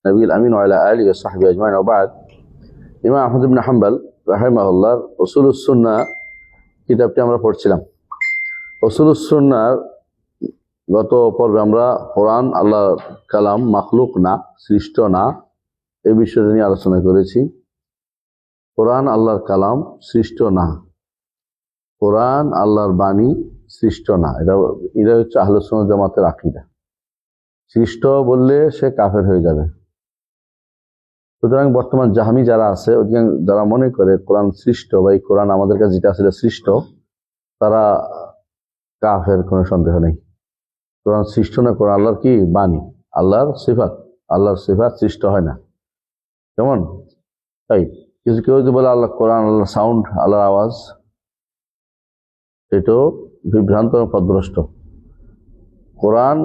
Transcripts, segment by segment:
নবীল আমিন ওয়া আলা আলিহি ওয়া সাহবিহি আজমাইন ওয়া বা'দ। ইমাম আহমদ ইবনে হাম্বল রাহিমাহুল্লাহ উসুলুস সুন্নাহ কিতাবটি আমরা পড়ছিলাম। উসুলুস সুন্নাহর গত পর্বে আমরা কোরআন আল্লাহর কালাম, মাখলুক না, সৃষ্ট না, এই বিষয়টা নিয়ে আলোচনা করেছি। কোরআন আল্লাহর কালাম, সৃষ্ট না। কোরআন আল্লাহর বাণী, সৃষ্ট না। এটা হচ্ছে আহলুস সুন্নাহ জামাতের আকীদা। সৃষ্ট বললে সে কাফের হয়ে যাবে। সুতরাং বর্তমান জাহমি যারা আছে, যারা মনে করে কোরআন সৃষ্ট বা এই কোরআন আমাদের কাছে যেটা আছে সৃষ্ট, তারা কাফের, কোনো সন্দেহ নেই। কোরআন সৃষ্ট না, কোরআন আল্লাহর কি বাণী, আল্লাহর সিফাত। আল্লাহর সিফাত সৃষ্ট হয় না। কেমন? তাই কিছু কেউ যদি বলে আল্লাহ কোরআন আল্লাহর সাউন্ড, আল্লাহর আওয়াজ, এটাও বিভ্রান্ত এবং পথভ্রষ্ট। কোরআন,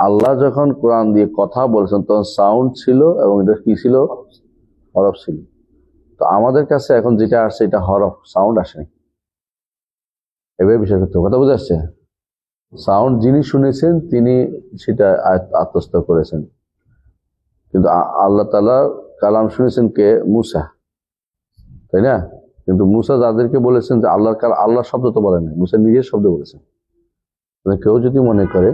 আল্লাহ যখন কোরআন দিয়ে কথা বলেছেন তখন সাউন্ড ছিল এবং এটা কি ছিল? হরফ ছিল। তো আমাদের কাছে এখন যেটা আসছে এটা হরফ, সাউন্ড আসেনি। এভাবে বিষয় করতে কথা বুঝে আসছে। সাউন্ড যিনি শুনেছেন তিনি সেটা আত্মস্থ করেছেন, কিন্তু আল্লাহ তাআলা কালাম শুনেছেন কে? মুসা, তাই না? কিন্তু মুসা যাদেরকে বলেছেন যে আল্লাহর কালাম, আল্লাহর শব্দ তো বলেন না, মুসা নিজের শব্দ বলেছেন। কেউ যদি মনে করে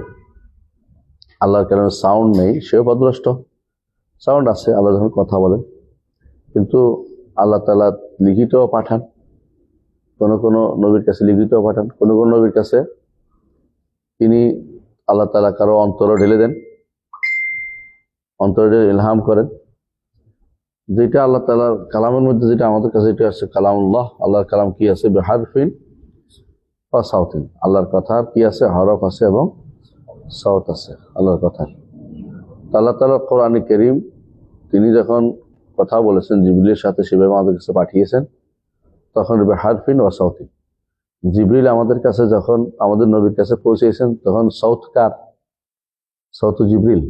আল্লাহর কালামের সাউন্ড নেই, সেও পথভ্রষ্ট। সাউন্ড আছে, আল্লাহ যখন কথা বলেন, কিন্তু আল্লাহ তাআলা লিখিত পাঠান, কোন কোন নবীর কাছে লিখিত পাঠান, কোন কোন নবীর কাছে তিনি আল্লাহ তাআলা কারো অন্তরে ঢেলে দেন, অন্তরে ইলহাম করেন। যেটা আল্লাহ তাআলার কালামের মধ্যে যেটা আমাদের কাছে এটা আছে কালামুল্লাহ, আল্লাহর কালাম কি আছে? বিহারফিন ওয়া সাউতিন, আল্লাহর কথার কি আছে? হরফ আছে এবং সাউত আছে আল্লাহর কথার। আল্লাহ তাআলা কোরআনে কারীম তিনি যখন কথা বলেছেন জিবরিলের সাথে, সেভাবে আমাদের কাছে পাঠিয়েছেন, তখন বিহারফিন ওয়া সাউতিন। জিবরিল আমাদের কাছে যখন আমাদের নবীর কাছে পৌঁছেছেন, তখন সাউত কার? সাউত জিবরিল।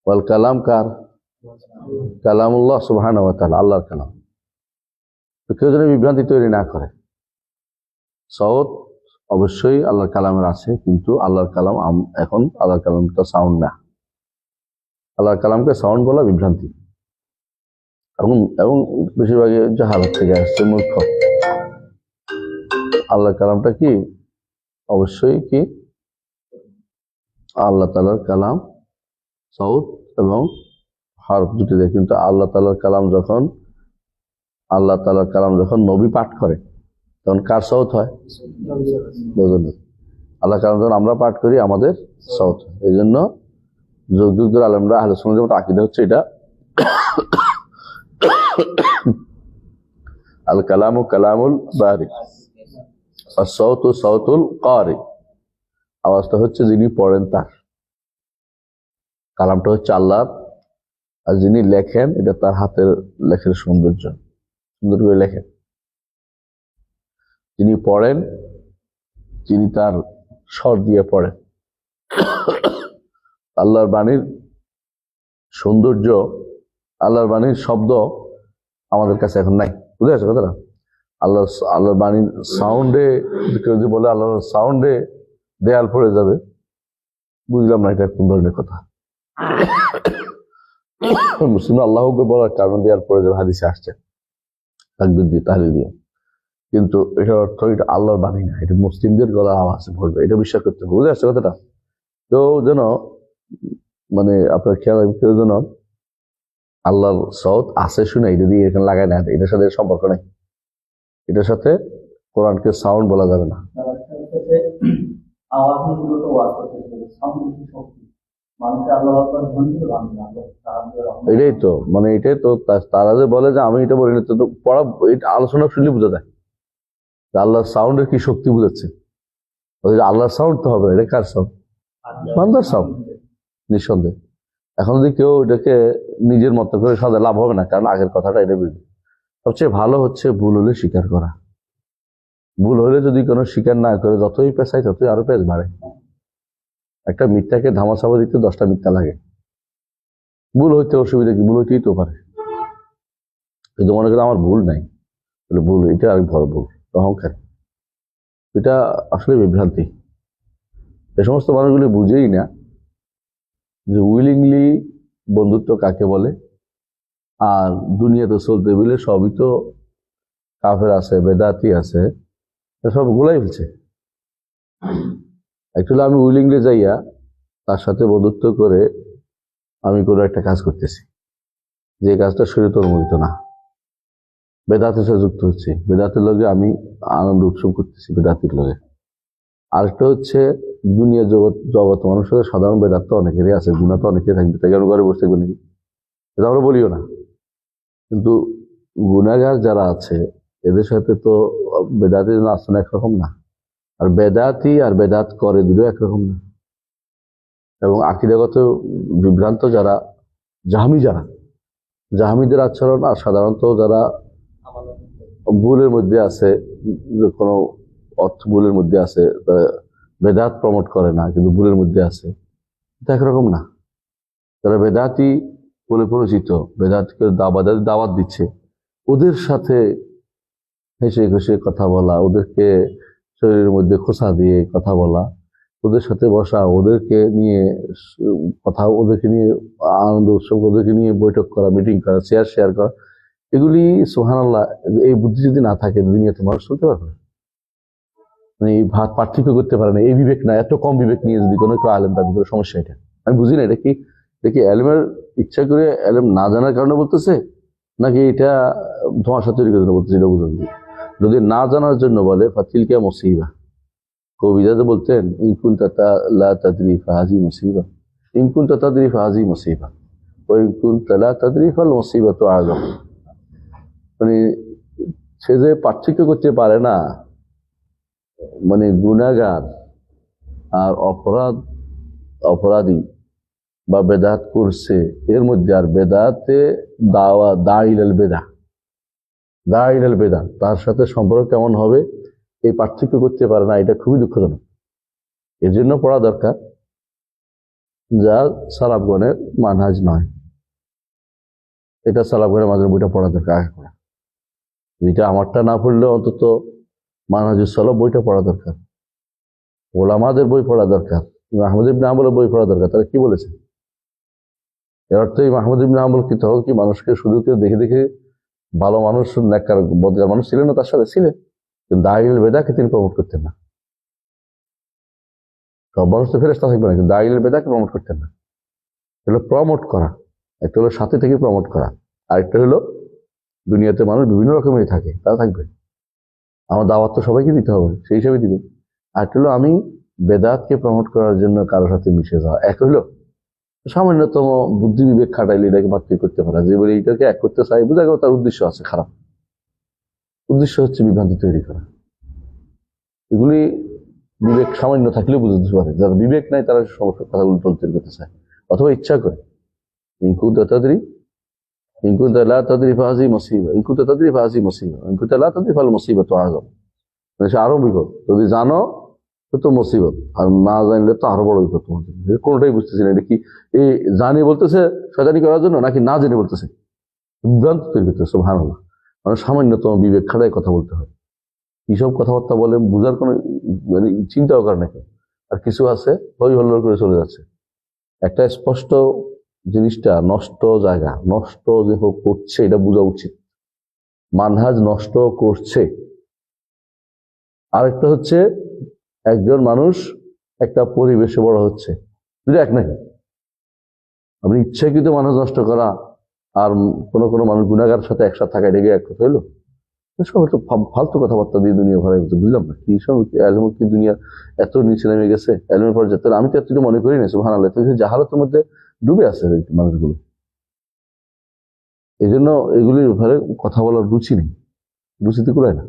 ওয়াল কালাম কার? কালামুল্লাহ সুবহানাহু ওয়া তাআলা, আল্লাহর কালাম। তো কেউ যেন বিভ্রান্তি তৈরি না করে। সাউত অবশ্যই আল্লাহর কালামের আছে, কিন্তু আল্লাহর কালাম এখন আল্লাহর কালামটা সাউন্ড না। আল্লাহর কালামকে সাউন্ড বলা বিভ্রান্তি, এবং বেশিরভাগই জাহালত থেকে আসছে, মূর্খ। আল্লাহর কালামটা কি? অবশ্যই কি আল্লাহ তাআলার কালাম সাউত এবং হরফ দুটি দেয়। কিন্তু আল্লাহ তাআলার কালাম যখন নবী পাঠ করে তখন কার সাউত হয়? আল্লাহ কালাম যখন আমরা পাঠ করি আমাদের সাউত হয়। এই জন্য যুগ যুগ ধরে আলেমরা আহলে সুন্নাত ওয়াল জামাত আকীদা হচ্ছে এটা, আল কালামু কালামুল বারি আর সাউতু সাউতুল কারি। আওয়াজটা হচ্ছে যিনি পড়েন তার, কালামটা হচ্ছে আল্লাহর, আর যিনি লেখেন এটা তার হাতের লেখার সৌন্দর্য, সুন্দর করে লেখেন। যিনি পড়েন, যিনি তার স্বর দিয়ে পড়েন। আল্লাহর বাণীর সৌন্দর্য, আল্লাহর বাণীর শব্দ আমাদের কাছে এখন নাই। বুঝে আসছে কথাটা? আল্লাহর বাণীর সাউন্ডে, কেউ যদি বলে আল্লাহর সাউন্ডে দেয়াল পড়ে যাবে, বুঝলাম না এটা কোন ধরনের কথা। মুসলিম আল্লাহকে বলার কারণ দেয়াল পড়ে যাবে, হাদিসে আসছে তাকবীর দিয়ে, তাহলিল দিয়ে। কিন্তু এটার অর্থ এটা আল্লাহর বাণী না, এটা মুসলিমদের গলার আওয়াজ পড়বে, এটা বিশ্বাস করতে হবে। বুঝে আসছে কথাটা? কেউ যেন মানে আপনার খেয়াল, কেউ যেন আল্লাহর সাউত আছে শুনে এটা দিয়ে এখানে লাগায় না, এটার সাথে সম্পর্ক নেই। এটার সাথে কোরআনকে সাউন্ড বলা যাবে না। এটাই তো, মানে এটাই তো তারা যে বলে যে আমি এটা বলি না, তো পড়া এটা আলোচনা শুনলে বোঝা যায় আল্লাহর সাউন্ডের কি শক্তি বুঝাচ্ছে। আল্লাহর সাউন্ড তো হবে, এটা কার সাউন্ড? বান্দার সাউন্ড, নিঃসন্দেহ। এখন যদি কেউ এটাকে নিজের মতো করে সাজা, লাভ হবে না, কারণ আগের কথাটা এটা বুঝবে। সবচেয়ে ভালো হচ্ছে ভুল হলে স্বীকার করা। ভুল হলে যদি কোনো স্বীকার না করে যতই পেঁচায় ততই আরো পেঁচ বাড়ে। একটা মিথ্যাকে ধামাচাপা দিতে 10টা মিথ্যা লাগে। ভুল হইতে অসুবিধা কি? ভুল হইতেই তো পারে, কিন্তু মনে করে আমার ভুল নাই, ভুল এটা আরেক বড় ভুল, অহংকার। এটা আসলে বিভ্রান্তি। এ সমস্ত মানুষগুলি বুঝেই না যে উইলিংলি বন্ধুত্ব কাকে বলে, আর দুনিয়াতে চলতে বলে সবই তো কাফের আছে, বেদাতি আছে, সব গুলাই ফেলছে। অ্যাকচুয়ালি আমি উইলিংলি যাইয়া তার সাথে বন্ধুত্ব করে আমি কোনো একটা কাজ করতেছি, যে কাজটা শরীয়তে অনুমোদিত না, বেদাতের সাথে যুক্ত হচ্ছে, বেদাতের লগে আমি আনন্দ উৎসব করতেছি বেদাতির লগে। আরেকটা হচ্ছে দুনিয়া জগৎ মানুষের সাধারণ বেদাত তো অনেকেরই আছে, গুণা তো অনেকেই থাকবে, তাই কারণ ঘরে বসে থাকবে নাকি, এটা আমরা বলিও না। কিন্তু গুণাগার যারা আছে এদের সাথে তো বেদাতির আচরণ একরকম না, আর বেদাতি আর বেদাত করে দুটো একরকম না। এবং আকীদাগত বিভ্রান্ত যারা জাহামিদের আচরণ আর সাধারণত যারা ভুলের মধ্যে আছে, কোনো অর্থ ভুলের মধ্যে আছে, বেদাত প্রমোট করে না কিন্তু ভুলের মধ্যে আছে, এটা একরকম না। যারা বেদাতি বলে পরিচিত, বেদাতকে দাওয়াত দিচ্ছে, ওদের সাথে হেসে ঘষে কথা বলা, ওদেরকে শরীরের মধ্যে খোসা দিয়ে কথা বলা, ওদের সাথে বসা, ওদেরকে নিয়ে কথা, ওদেরকে নিয়ে আনন্দ উৎসব, ওদেরকে নিয়ে বৈঠক করা, মিটিং করা, শেয়ার করা, এগুলি সুবহানাল্লাহ, এই বুদ্ধি যদি না থাকে দুনিয়াতে মানুষ চলতে পারবে না। মানে এই পার্থক্য করতে পারে না, এই বিবেক না, এত কম বিবেক নিয়ে যদি কোনো কেউ আলেম দাবি করে, সমস্যা এটা। আমি বুঝি না এটা কি আলেমের ইচ্ছা করে আলেম না জানার কারণে বলতেছে, নাকি এটা ধোঁয়াশা তৈরি করার জন্য বলতেছে, এটা বুঝা বুঝি। যদি না জানার জন্য বলে ফাতিলকা মুসিবা, কবিরাজ বলতেন ইনকুনতা লা তাদরি ফাহাজি মুসিবা, ইনকুনতা তাদরি ফাহাজি মুসিবা ওয়া ইনকুনতা লা তাদরি ফাল মুসিবাতু আযম। মানে সে যে পার্থক্য করতে পারে না, মানে গুনাহগার আর অপরাধী বা বেদাত করছে এর মধ্যে, আর বেদাতে দাইলাল বেদা তার সাথে সম্পর্ক কেমন হবে এই পার্থক্য করতে পারে না, এটা খুবই দুঃখজনক। এর জন্য পড়া দরকার যা সালাফগণের মানহাজ নয়, এটা সালাফগণের মাঝে বইটা পড়া দরকার আগে করে, যেটা আমারটা না পড়লেও অন্তত মানহাজুস সালাফ বইটা পড়া দরকার, ওলামাদের বই পড়া দরকার, আহমদ ইবনে হাম্বলের বই পড়া দরকার। তারা কি বলেছে? এর অর্থ এই আহমদ ইবনে হাম্বল কি তখন কি মানুষকে শুধু কেউ দেখে দেখে ভালো মানুষ, নেককার বদকার মানুষ ছিলেন না, তার সাথে ছিলেন, কিন্তু দাইলুল বেদাকে তিনি প্রমোট করতেন না। সব মানুষ তো ফেরেশতা থাকবে না, কিন্তু দাইলুল বেদাকে প্রমোট করতেন না। এগুলো প্রমোট করা, একটা হলো সাথে থেকে প্রমোট করা, আরেকটা হলো দুনিয়াতে মানুষ বিভিন্ন রকমেরই থাকে, তারা থাকবে, আমার দাওয়াত তো সবাইকে দিতে হবে, সেই হিসাবে দিবে। আরেকটা হলো আমি বেদাতকে প্রমোট করার জন্য কারোর সাথে মিশে যাওয়া। এক হলো সামান্যতম বুদ্ধি বিবেক খাটাইলে এটাকে মাতৃ করতে পারা, যে বলে এইটাকে এক করতে চাই, বোঝা গেল তার উদ্দেশ্য আছে খারাপ, উদ্দেশ্য হচ্ছে বিভ্রান্তি তৈরি করা। এগুলি বিবেক সামান্য থাকলেও বুঝতে পারে, যারা বিবেক নাই তারা সমস্ত কথাগুলো তৈরি করতে চায়, অথবা ইচ্ছা করে। ইনকুনতা তাদরি ইনকুনতা লা তাদরি ফাহাজি মুসিবা, ইনকুনতা তাদরি ফাহাজি মুসিবা, ইনকুনতা লা তাদরি ফাল মুসিবাতু আযম। মানে সে আরো বিপদ, যদি জানো তো মুসিবত, আর না জানলে তো আরো বড় বিপদ তোমার জন্য। কোনোটাই বুঝতেছি না, এটা কি এই জানি বলতেছে শয়তানি করার জন্য, নাকি না জেনে বলতেছে, বিভ্রান্ত তৈরি করতেছে। সুবহানাল্লাহ, মানে সামান্যতম বিবেক খাটায় কথা বলতে হয়। কিসব কথাবার্তা বলে বুঝার কোনো মানে চিন্তাও করে নাকি, আর কিছু আছে হই হল্লোড় করে চলে যাচ্ছে। একটা স্পষ্ট জিনিসটা নষ্ট জায়গা, নষ্ট যে করছে এটা বোঝা উচিত, মানহাজ নষ্ট করছে। আরেকটা হচ্ছে একজন মানুষ একটা পরিবেশে বড় হচ্ছে, দুটো এক নাকি? আপনি ইচ্ছাকৃত মানুষ নষ্ট করা আর কোনো মানুষ গুনাহগার সাথে একসাথে থাকা, এটাকে এক কথা হইলো? সব একটু ফালতু কথাবার্তা দিয়ে দুনিয়া ভরা গেছে, বুঝলাম না কি সব এলম কি দুনিয়া এত নিচে নেমে গেছে, এলমের পর যেতে আমি তো এতটুকু মনে করি না। সুবহানাল্লাহ, জাহালাতের মধ্যে ডুবে আছে মানুষগুলো, এই জন্য এগুলির ব্যাপারে কথা বলার রুচি নেই, রুচিতে কুলায় না।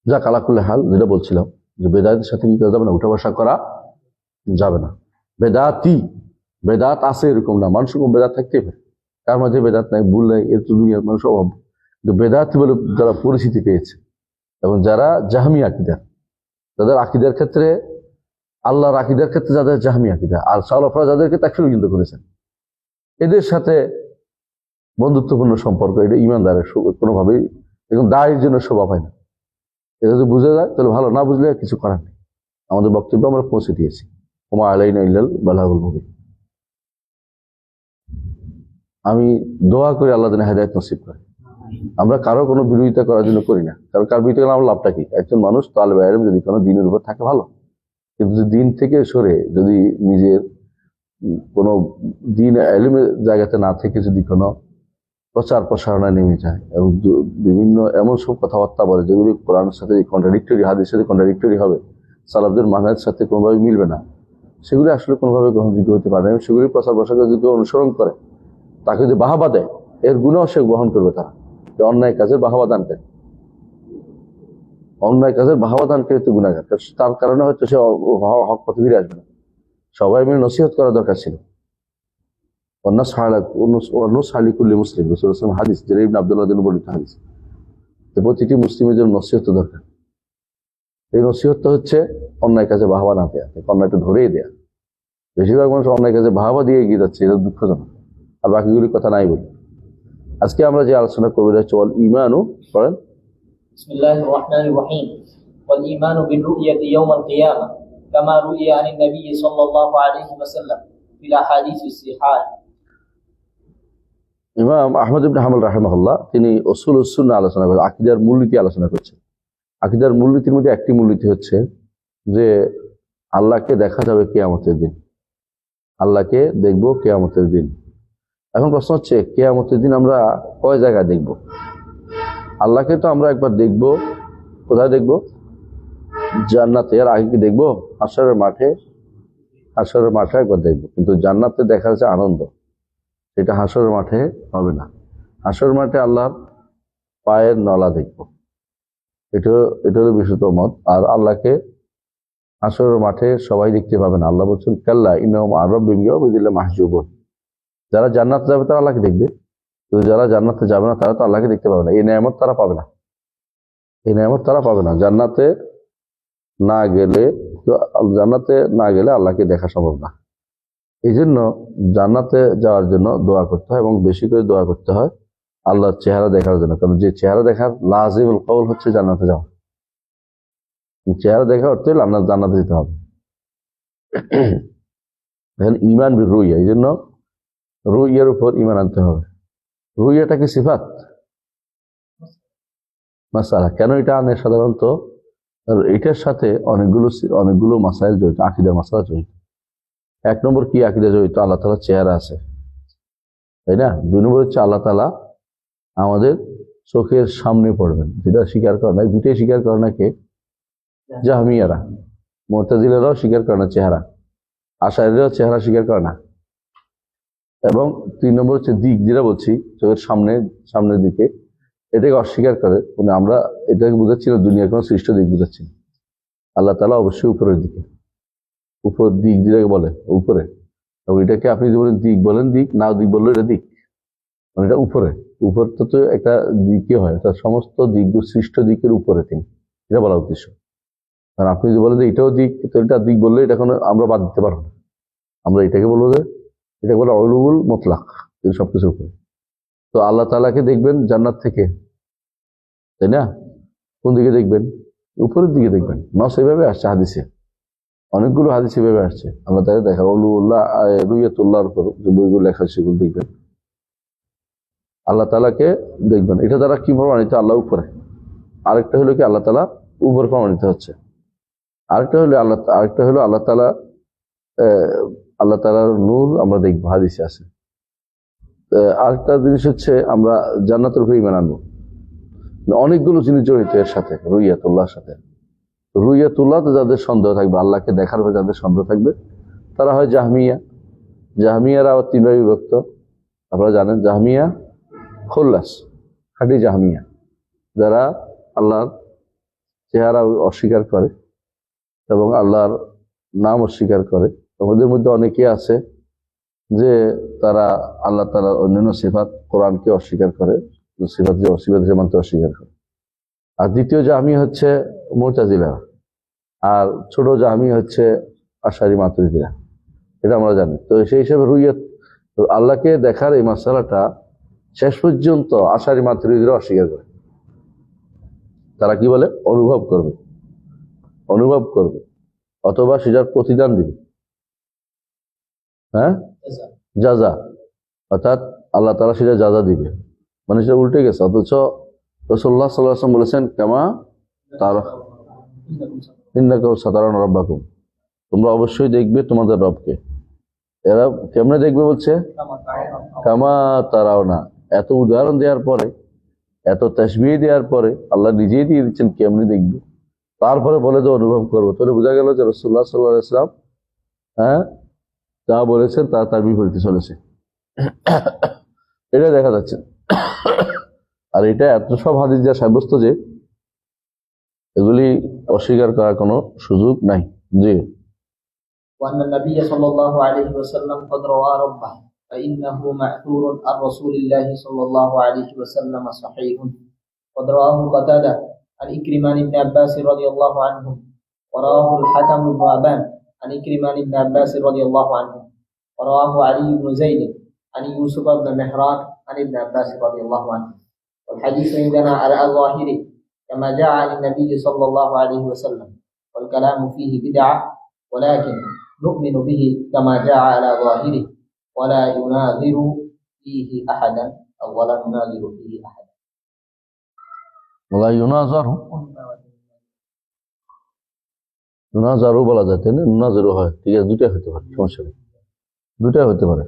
যা কালাকুল্লে হাল, যেটা বলছিলাম যে বেদাতের সাথে কি করা যাবে না, উঠা বসা করা যাবে না। বেদাত আছে এরকম না, মানুষ এরকম বেদাত থাকতেই পারে, তার মাঝে বেদাত নাই, ভুল নাই, এর তো দুনিয়ার মানুষ অভাব। কিন্তু বেদাত বলে যারা পরিচিতি পেয়েছে, এবং যারা জাহমি আকিদার, যাদের আকিদার ক্ষেত্রে, আল্লাহর আকিদার ক্ষেত্রে যাদের জাহমি আকিদা, আর সালাফরা যাদেরকে তাকফির পর্যন্ত করেছেন, এদের সাথে বন্ধুত্বপূর্ণ সম্পর্ক, এটা ইমানদারের কোনোভাবেই এখন দায়ের জন্য শোভা পায় না। এটা যদি বুঝে যায় তাহলে ভালো, না বুঝলে কিছু করার নেই। আমাদের বক্তব্য আমরা পৌঁছে দিয়েছি। ওমা আলাইনা ইল্লাল বালাগুল মুবিন। আমি দোয়া করি আল্লাহ যেন হেদায়েত নসিব করে। আমরা কারো কোনো বিরোধিতা করার জন্য করি না, কারণ কার বিরোধিতা করলে আমার লাভটা কি? একজন মানুষ তালেবে ইলম যদি কোনো দিনের উপর থাকে ভালো, কিন্তু যদি দিন থেকে সরে যদি নিজের কোনো দিন ইলমের জায়গাতে না থেকে যদি কোনো প্রচার প্রসারণায় নেমে যায় এবং বিভিন্ন এমন সব কথাবার্তা বলে যেগুলি কোরআনের সাথে কন্ট্রাডিক্টরি, হাদিসের সাথে কন্ট্রাডিক্টরি হবে, সালাফদের মানহাজের সাথে কোনোভাবে মিলবে না, সেগুলি আসলে কোনোভাবে গ্রহণযোগ্য হতে পারে না। সেগুলি প্রচার প্রসার যদি অনুসরণ করে, তাকে যদি বাহাবা দেয়, এর গুণও সে গ্রহণ করবে। তারা অন্যায় কাজের বাহাবা দান করে, অন্যায় কাজের বাহাবা দান করে তো গুণাগার, তার কারণে হয়তো সে হক পথে ফিরে আসবে না। সবাই মিলে নসিহত করা দরকার ছিল। মুসলিম রাসূলুল্লাহ হাদিস, যেটা ইবনে আব্দুল্লাহ বর্ণিত হাদিস, প্রতিটি মুসলিমের জন্য নসিহত দরকার। এই নসিহতটা হচ্ছে অন্যায় কাজে বাহাবা না দেয়া, অন্যায়টা ধরেই দেয়া। বেশিরভাগ মানুষ অন্যায় কাজে বাহাবা দিয়ে এগিয়ে যাচ্ছে, এটা দুঃখজনক। আর বাকিগুলির কথা নাই বলি। আজকে আমরা যে আলোচনা করবো এটা হচ্ছে ওয়াল ঈমানু, পড়েন। বিসমিল্লাহির রাহমানির রাহিম। ওয়াল ঈমানু বির-রু'য়াতি ইয়াওমাল কিয়ামা কামা রুইয়া আনিন নবী সাল্লাল্লাহু আলাইহি ওয়াসাল্লাম ফিল আহাদিসিস সিহাহ। ইমাম আহমদ ইবনে হাম্বল রাহিমাহুল্লাহ তিনি উসুলুস সুন্নাহ আলোচনা করেছেন, আকীদার মূলনীতি আলোচনা করছেন। আকীদার মূলনীতির মধ্যে একটি মূলনীতি হচ্ছে যে আল্লাহকে দেখা যাবে কিয়ামতের দিন, আল্লাহকে দেখব কিয়ামতের দিন। এখন প্রশ্ন হচ্ছে, কিয়ামতের দিন আমরা কয় জায়গায় দেখব? আল্লাহকে তো আমরা একবার দেখব, কোথায় দেখব? জান্নাতে। আর আগে কি দেখবো? হাশরের মাঠে। হাশরের মাঠে একবার দেখবো, কিন্তু জান্নাতে দেখার যে আনন্দ, সেটা হাশরের মাঠে হবে না। হাশরের মাঠে আল্লাহর পায়ের নলা দেখবো, এটা হলো বিশুদ্ধ মত। আর আল্লাহকে হাশরের মাঠে সবাই দেখতে পাবে না। আল্লাহ বলছেন কাল্লা ইন্নাহুম আন রাব্বিহিম ইয়াওমাইযিন মাহজুবুন। যারা জান্নাতে যাবে তারা আল্লাহকে দেখবে, কিন্তু যারা জান্নাতে যাবে না তারা তো আল্লাহকে দেখতে পাবে না। এই নেয়ামত তারা পাবে না, এই নেয়ামত তারা পাবে না। জান্নাতে না গেলে আল্লাহকে দেখা সম্ভব না। এই জন্য জান্নাতে যাওয়ার জন্য দোয়া করতে হয়, এবং বেশি করে দোয়া করতে হয় আল্লাহর চেহারা দেখার জন্য। কারণ যে চেহারা দেখার লাজিমুল কওল হচ্ছে জান্নাতে যাওয়া। চেহারা দেখা অর্থ হলে আপনার জান্নাতে যেতে হবে। ঈমান বির রুইয়া, এই জন্য রুইয়ার উপর ঈমান আনতে হবে। রুইয়াটা কি সিফাত? মাসালা। কেন এটা আনে? সাধারণত এটার সাথে অনেকগুলো মাসাইল জড়িত, আকীদার মাসালা জড়িত। এক নম্বর কি আকীদা জড়িত? আল্লাহ তাআলার চেহারা আছে, তাই না? দুই নম্বর হচ্ছে আল্লাহ তাআলা আমাদের চোখের সামনে পড়বেন, যেটা স্বীকার করে না। দুইটাই স্বীকার করে না কে? জাহমিয়ারা। মুতাজিলারাও স্বীকার করে না চেহারা, আশারীরাও চেহারা স্বীকার করে না। এবং তিন নম্বর হচ্ছে দিক, যেটা বলছি চোখের সামনের দিকে, এটাকে অস্বীকার করে। মানে আমরা এটাকে বুঝাচ্ছি না দুনিয়ার কোনো সৃষ্ট দিক বুঝাচ্ছি। আল্লাহ তাআলা অবশ্যই উপরের দিকে, উপর দিক যেটাকে বলে উপরে। এবং এটাকে আপনি যদি বলেন দিক, বলেন দিক, না দিক বললো এটা দিক, মানে এটা উপরে। উপরটা তো একটা দিকে হয়, এটা সমস্ত দিক সৃষ্ট দিকের উপরে তিনি, এটা বলা উদ্দেশ্য। কারণ আপনি যদি বলেন যে এটাও দিক, তো এটা দিক বললে এটা কোনো আমরা বাদ দিতে পারবো না। আমরা এটাকে বলবো যে এটা বলে উলুল মুতলাক, কিন্তু সবকিছুর উপরে। তো আল্লাহ তাআলাকে দেখবেন জান্নাত থেকে, তাই না? কোন দিকে দেখবেন? উপরের দিকে দেখবেন। নস এভাবে আসছে হাদিসে, অনেকগুলো হাদিস এভাবে আসছে। আল্লাহ তাআলা দেখা রুইয়াতুল্লাহর উপর যে বইগুলো লেখা সেগুলো দেখবেন, আল্লাহ তাআলাকে দেখবেন। এটা দ্বারা কি প্রমাণিত? আল্লাহ উপরে। আরেকটা হলো কি আল্লাহ তাআলা উপরে প্রমাণিত হচ্ছে। আরেকটা হলো আল্লাহ তাআলার নূর আমরা দেখবো, হাদিসে আছে। আরেকটা জিনিস হচ্ছে আমরা জান্নাতের উপরে ঈমান আনবো। অনেকগুলো জিনিস জড়িত এর সাথে, রুইয়াতুল্লাহর সাথে। রুইয়াতুল্লাহতে যাদের সন্দেহ থাকবে, আল্লাহকে দেখার পরে যাদের সন্দেহ থাকবে, তারা হয় জাহমিয়া। জাহমিয়ারা আবার তিন ভাগে বিভক্ত, আপনারা জানেন। জাহমিয়া খোল্লাস, খাঁটি জাহমিয়া, যারা আল্লাহর চেহারা অস্বীকার করে এবং আল্লাহর নাম অস্বীকার করে। ওদের মধ্যে অনেকে আছে যে তারা আল্লাহ তাআলার অন্যান্য সিফাত, কোরআনকে অস্বীকার করে, সিফাত যে মানতে অস্বীকার করে। আর দ্বিতীয় জাহমিয়া হচ্ছে মুতাজিলা, আর ছোট জাহমিয়া হচ্ছে আশারী মাতুরিদীরা, এটা আমরা জানি। তো সেই হিসেবে রুইয়াত, আল্লাহকে দেখার এই মাসালাটা শেষ পর্যন্ত আশারী মাতুরিদীরা অস্বীকার করে। তারা কি বলে? অনুভব করবে, অথবা সেটার প্রতিদান দিবে। হ্যাঁ, জাযা, অর্থাৎ আল্লাহ তাআলা সেটা জাযা দিবে, মানে সেটা উল্টে গেছে। অথচ রাসূলুল্লাহ সাল্লাল্লাহু আলাইহি ওয়াসাল্লাম বলেছেন কামা তারা ইন্নাকুম সাতারাউনা রাব্বাকুম, তোমরা অবশ্যই দেখবে তোমাদের রবকে। এরা কেমনে দেখবে বলছে? কামা তারাউনা। এত উদাহরণ দেওয়ার পরে, এত তাসবিহ দেওয়ার পরে আল্লাহ নিজেই দিয়ে দিচ্ছেন কেমনি দেখবে, তারপরে বলে যে অনুভব করবো। তাহলে বোঝা গেল যে রাসূলুল্লাহ সাল্লাল্লাহু আলাইহি ওয়াসাল্লাম হ্যাঁ যা বলেছেন তা তার বিপরীতে চলেছে, এটা দেখা যাচ্ছে। আর এটা এত সব হাদিস যা সাব্যস্ত যে এগুলি অস্বীকার করার কোনো সুযোগ নাই। জি। وأن النبي صلى الله عليه وسلم قد روى ربه فإنه مأثور عن رسول الله صلى الله عليه وسلم صحيح. قد رواه قتادة عن إكرمان بن عباس رضي الله عنهم، ورواه الحكم بن أبان عن إكرمان بن عباس رضي الله عنهم، ورواه علي بن زيد عن يوسف بن مهران عن ابن عباس رضي الله عنه. والحديث عندنا على ظاهره كما جاء عن النبي صلى الله عليه وسلم، والكلام فيه بدعة، ولكن نؤمن به كما جاء على ظاهره ولا يناظر فيه أحدا أو ولا نناظر فيه أحدا. ওয়ালা ইউনাজারু, ইউনাজারু বলা যায়, তাই না? ইউনাজারু হয়, ঠিক আছে, দুটাই হতে পারে, সমস্যা নেই, দুটাই হতে পারে।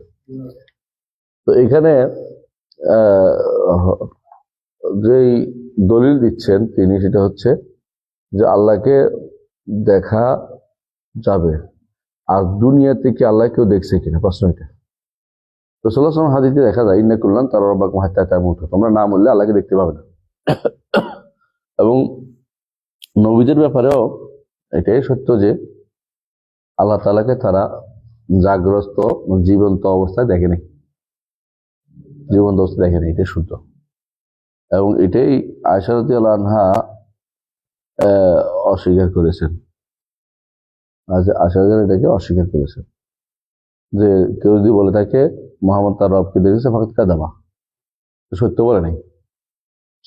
তো এখানে যেই দলিল দিচ্ছেন তিনি, সেটা হচ্ছে যে আল্লাহকে দেখা যাবে, আর দুনিয়াতে কি আল্লাহ কেউ দেখছে কিনা, প্রশ্ন এটা। রাসূলুল্লাহ সাল্লাল্লাহু আলাইহি ওয়াসাল্লাম হাদিসে দেখা যায় ইন্না কুল্লান তারা রাব্বাকুম হাত্তা তামুতু, তোমরা না মরলে আল্লাহকে দেখতে পাবে না। এবং নবীদের ব্যাপারেও এটাই সত্য যে আল্লাহ তাআলাকে তারা জাগ্রত জীবন্ত অবস্থায় দেখেনি, জীবন্ত অবস্থায় দেখেনি, এটাই শুদ্ধ। এবং এটাই আয়েশা রাদিয়াল্লাহু আনহা অস্বীকার করেছেন, আয়েশা রাদিয়াল্লাহু এটাকে অস্বীকার করেছেন যে কেউ যদি বলে থাকে মুহাম্মদ তার রবকে দেখেছে ফাকাত কাযাবা, সত্য বলে নাই,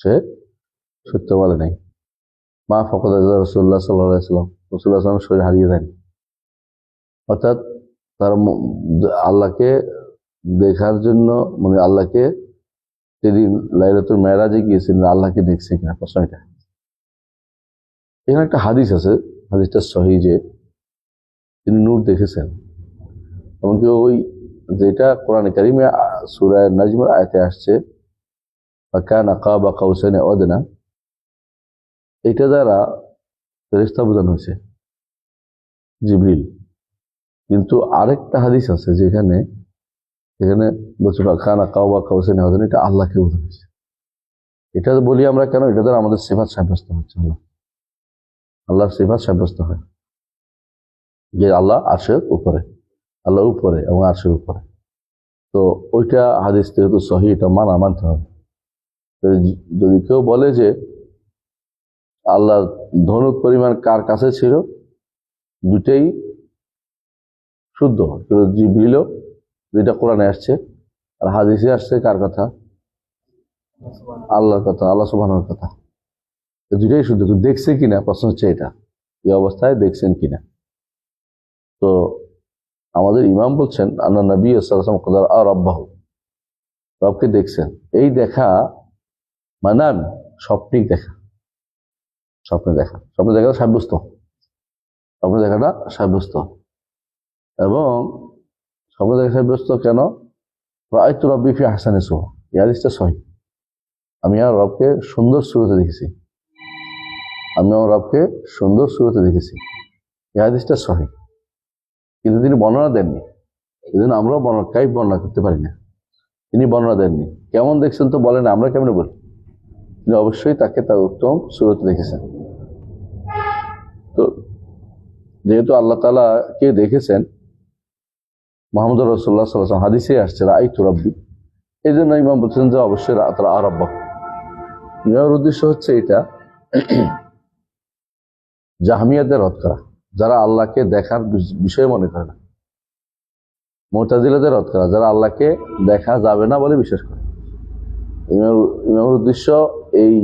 সে সত্য বলে নাই। মা ফাকাদা রাসূলুল্লাহ সাল্লাল্লাহু আলাইহি ওয়াসাল্লাম, রাসূলুল্লাহ সাল্লাল্লাহু আলাইহি ওয়াসাল্লাম শরীর হারিয়ে যায়নি, অর্থাৎ তারা আল্লাহকে দেখার জন্য, মানে আল্লাহকে সেদিন লাইলাতুল মেরাজে গিয়েছিলেন, আল্লাহকে দেখছে কিনা, প্রশ্ন এটা। এখানে একটা হাদিস আছে, হাদিসটা সহিহ, যে তিনি নূর দেখেছেন। এমনকি ওই যেটা কোরআনে কারিমে সূরা নাজমের আয়াতে আসছে ফাকানা কাবা কাউসাইন আও আদনা, এটা দ্বারা ফেরেশতা বোঝানো হয়েছে, জিবরিল। কিন্তু আরেকটা হাদিস আছে যেখানে এখানে বলছে ফাকানা কাবা কাউসাইন আও আদনা, এটা আল্লাহকে বোঝানো হয়েছে। এটা বলি আমরা কেন? এটা দ্বারা আমাদের সিফাত সাব্যস্ত হচ্ছে, আল্লাহর সিফাত সাব্যস্ত হয় যে আল্লাহ আরশের উপরে, আল্লাহ উপরে এবং আরশের উপরে। তো ওইটা হাদিস যেহেতু সহিহ, এটা মানতে হবে। যদি কেউ বলে যে আল্লাহ ধনুক পরিমাণ কার কাছে ছিল, দুটেই শুদ্ধ। জিবরিলও, যেটা কোরআনে আসছে, আর হাদিসে আসছে কার কথা? আল্লাহর কথা, আল্লাহ সুবহানাহু কথা। দুটাই শুদ্ধ। দেখছে কিনা প্রশ্ন হচ্ছে এটা, এই অবস্থায় দেখছেন কিনা। তো আমাদের ইমাম বলছেন আন্না নবী সাল্লাল্লাহু আলাইহি ওয়াসাল্লাম ক্বাদ রাআ রাব্বাহু, রবকে দেখছেন। এই দেখা মানাম, স্বপ্নিক দেখা, স্বপ্নে দেখা, স্বপ্নে দেখাটা সাব্যস্ত, স্বপ্নে দেখাটা সাব্যস্ত। এবং স্বপ্নে দেখা সাব্যস্ত কেন? রাআইতু রাব্বি ফি আহসানি সূরা, এই হাদিসটা সহিহ। আমি আমার রবকে সুন্দর সূরতে দেখেছি, আমি আমার রবকে সুন্দর সূরতে দেখেছি, এই হাদিসটা সহিহ। কিন্তু তিনি বর্ণনা দেননি, এই জন্য আমরাও বর্ণনা করতে পারি না। তিনি বর্ণনা দেননি, কেমন দেখছেন তো বলেন, আমরা কেমন বলি? তিনি অবশ্যই তাকে তার উত্তম সূরতে দেখেছেন। তো যেহেতু আল্লাহ তাআলা কে দেখেছেন, মুহাম্মদ রাসূলুল্লাহ সাল্লাল্লাহু আলাইহি ওয়াসাল্লাম হাদিসে আসছে রাআইতু রাব্বি, এই জন্য ইমাম বলছেন যে অবশ্যই রাআ রাব্বাহু। ইমামের উদ্দেশ্য হচ্ছে এটা জাহমিয়াদের রদ করা, যারা আল্লাহকে দেখার বিষয় মনে করে না। মুতাজিলাদের রদ করা, যারা আল্লাহকে দেখা যাবে না বলে বিশ্বাস করে। ইমামের উদ্দেশ্য এই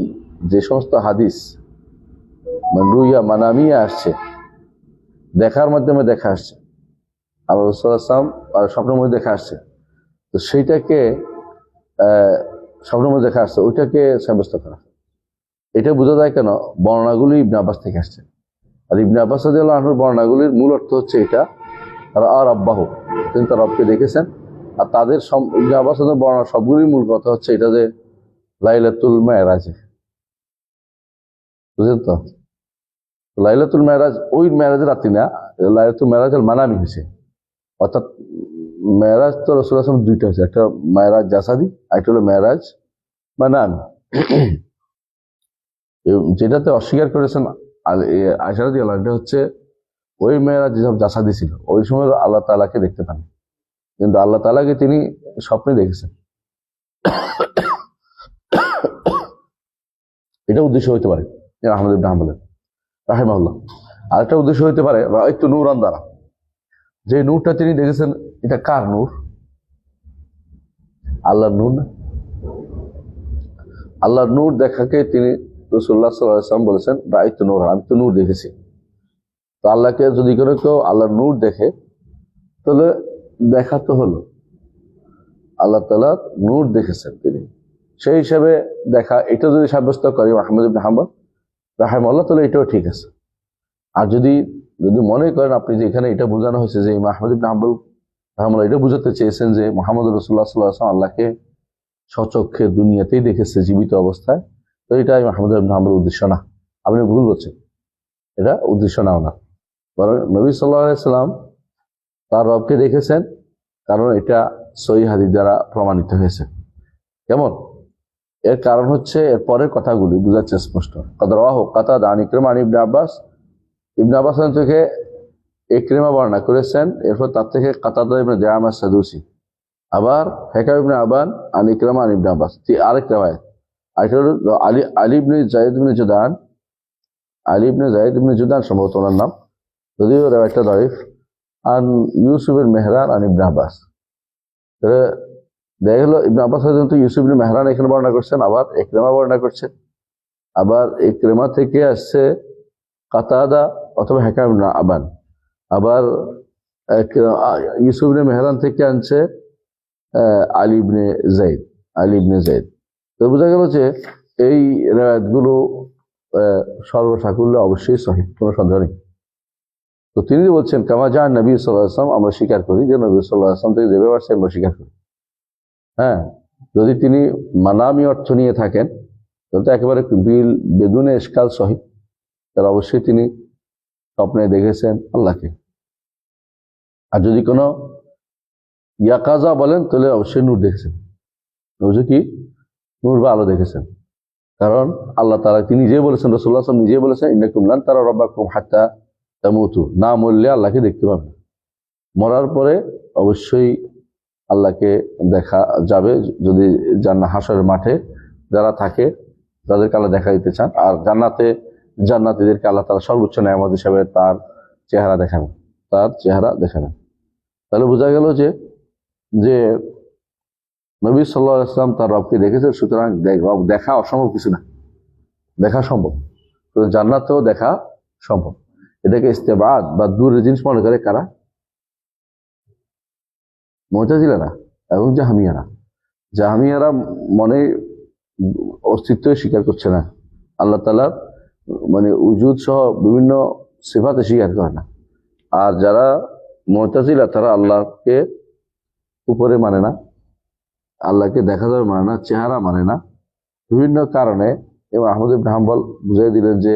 যে সমস্ত হাদিস রুইয়া মানামিয়া আসছে, দেখার মাধ্যমে দেখা আসছে, আল্লাহ রাসূল সাল্লাল্লাহু আলাইহি ওয়াসাল্লাম স্বপ্নের মধ্যে দেখা আসছে, তো সেইটাকে স্বপ্নের মধ্যে দেখা আসছে ওইটাকে সাব্যস্ত করা। এটা বোঝা যায় কেন, বর্ণনাগুলি ইবনে আব্বাস থেকে আসছে। আর ইবনে আব্বাস রাদিয়াল্লাহু আনহুর বর্ণনাগুলির মূল অর্থ হচ্ছে এটা, আর রব্বাহু, তিনি তার রবকে দেখেছেন। আর তাদের ইবনে আব্বাস রাদিয়াল্লাহু বর্ণনা সবগুলির মূল কথা হচ্ছে এটা যে লাইলাতুল মেরাজে, বুঝলেন তো? লাইলাতুল মেরাজ ওই মেরাজের রাত্রি না, লাইলাতুল মেরাজ আল মানামি হয়েছে। অর্থাৎ মেরাজ তো রাসূলুল্লাহ সাল্লাল্লাহু আলাইহি ওয়াসাল্লাম দুইটা হয়েছে, একটা মেরাজ জাসাদি, একটা হলো মেরাজ মানামি। যেটাতে অস্বীকার করেছেন আয়েশা রাদিয়াল্লাহু আনহা, এটা হচ্ছে ওই মেরাজ যেসব জাসাদি ছিল, ওই সময় আল্লাহ তাআলাকে দেখতে পান, কিন্তু আল্লাহ তাআলাকে তিনি স্বপ্নে দেখেছেন। এটা উদ্দেশ্য হইতে পারে আহমদ ইবনে হাম্বল রাহিমাহুল্লাহ। আরেকটা উদ্দেশ্য হইতে পারে একটু নূরান দ্বারা, যে নূরটা তিনি দেখেছেন এটা কার নূর? আল্লাহর নূর না? আল্লাহর নূর দেখাকে তিনি রাসূলুল্লাহ সাল্লাল্লাহু আলাইহি ওয়াসাল্লাম বলেছেন রাআইতু নূর, আমি তো নূর দেখেছি। তো আল্লাহকে যদি কোনো কেউ আল্লাহর নূর দেখে, তাহলে দেখা তো হলো আল্লাহ তাআলা নূর দেখেছেন তিনি, সেই হিসাবে দেখা। এটা যদি সাব্যস্ত করি আহমদ ইবনে হাম্বল রাহিমাহুল্লাহ, তাহলে এটাও ঠিক আছে। আর যদি মনে করেন আপনি যে এখানে এটা বোঝানো হয়েছে যে আহমদ ইবনে হাম্বল রাহিমাহুল্লাহ এটা বোঝাতে চেয়েছেন যে মুহাম্মদ রাসূলুল্লাহ সাল্লাল্লাহু আলাইহি ওয়াসাল্লাম আল্লাহকে স্বচক্ষে দুনিয়াতেই দেখেছে জীবিত অবস্থায়, তো এটা আহমদ ইবনে হাম্বল উদ্দেশ্য না, আপনি ভুল বলছেন, এটা উদ্দেশ্য নাও না। বরং নবী সাল্লাল্লাহু আলাইহি ওয়াসাল্লাম তার রবকে দেখেছেন, কারণ এটা সহিহ হাদিস দ্বারা প্রমাণিত হয়েছে। কেমন? এর কারণ হচ্ছে এর পরের কথাগুলি বুঝাচ্ছে স্পষ্ট। কদ রাওয়াহু কাতাদা আন ইকরিমা আন ইবনে আব্বাস, ইবনে আব্বাস থেকে ইকরিমা বর্ণনা করেছেন, এরপর তার থেকে কাতাদা ইবনে দিআমা সাদুসি, আবার হেকাম ইবনে আবান আন ইকরিমা আন ইবনে আব্বাস, আরেক riwayat। আরেকটা হলো আলী ইবনে যায়েদ ইবনে জুদান, সম্ভবত ওনার নাম, যদিও riwayatটা দাঈফ, আন ইউসুফ বিন মেহরান আন ইবনে আব্বাস। দেখা গেল ইবনে আব্বাস রাদিয়াল্লাহু আনহু ইউসুফ বিন মেহরান এখানে বর্ণনা করছেন, আবার ইকরিমা বর্ণনা করছেন, আবার ইকরিমা থেকে আসছে কাতাদা অথবা হেকাম ইবনে আবান, আবার ইউসুফ ইবনে মেহরান থেকে আনছে আলী ইবনে যায়েদ। তো বোঝা গেল যে এই রায়াতগুলো সর্বসাকুল্যে অবশ্যই সহিহ, কোনো সন্দেহ নেই। তো তিনি বলছেন কামা জান নবী সাল্লাল্লাহু আলাইহি ওয়াসাল্লাম, আমরা স্বীকার করি যে নবী সাল্লাল্লাহু আলাইহি ওয়াসাল্লাম থেকে যেভাবে আসছে আমরা স্বীকার করি। হ্যাঁ, যদি তিনি মানামি অর্থ নিয়ে থাকেন তাহলে তো একেবারে বেদুনে ইশকাল সহিহ, তাহলে অবশ্যই তিনি স্বপ্নে দেখেছেন আল্লাহকে। আর যদি কোনো ইয়াকাজা বলেন তাহলে অবশ্যই নূর দেখেছেন, কি নূর বা আলো দেখেছেন। কারণ আল্লাহ তাআলা তিনি নিজে বলেছেন, রাসূলুল্লাহ সাল্লাল্লাহু আলাইহি ওয়াসাল্লাম নিজে বলেছেন ইন্নাকুম লান তারা রাব্বাকুম হাত্তা তামুতু, না মরলে আল্লাহকে দেখতে পাবেন। মরার পরে অবশ্যই আল্লাহকে দেখা যাবে, যদি হাশরের মাঠে যারা থাকে তাদেরকে আল্লাহ দেখা দিতে চান। আর জান্নাতীদেরকে আল্লাহ তাআলা সর্বোচ্চ নেয়ামত হিসেবে তার চেহারা দেখাবেন। তাহলে বোঝা গেল যে নবী সাল্লাল্লাহু আলাইহি ওয়াসাল্লাম তার রবকে দেখেছেন, সুতরাং রব দেখা অসম্ভব কিছু না, দেখা সম্ভব, জান্নাতেও দেখা সম্ভব। এটাকে ইস্তেবাদ বা দূরের জিনিস মনে করে কারা? মুতাজিলারা এবং জাহামিয়ারা মনে অস্তিত্ব স্বীকার করছে না, আল্লাহ তাআলার মানে উজুদ সহ বিভিন্ন সিফাতে স্বীকার করে না। আর যারা মুতাজিলা তারা আল্লাহকে উপরে মানে না, আল্লাহকে দেখা যাবে মানে না, চেহারা মানে না, বিভিন্ন কারণে। এবং আহমদ ইবনে হাম্বল বুঝিয়ে দিলেন যে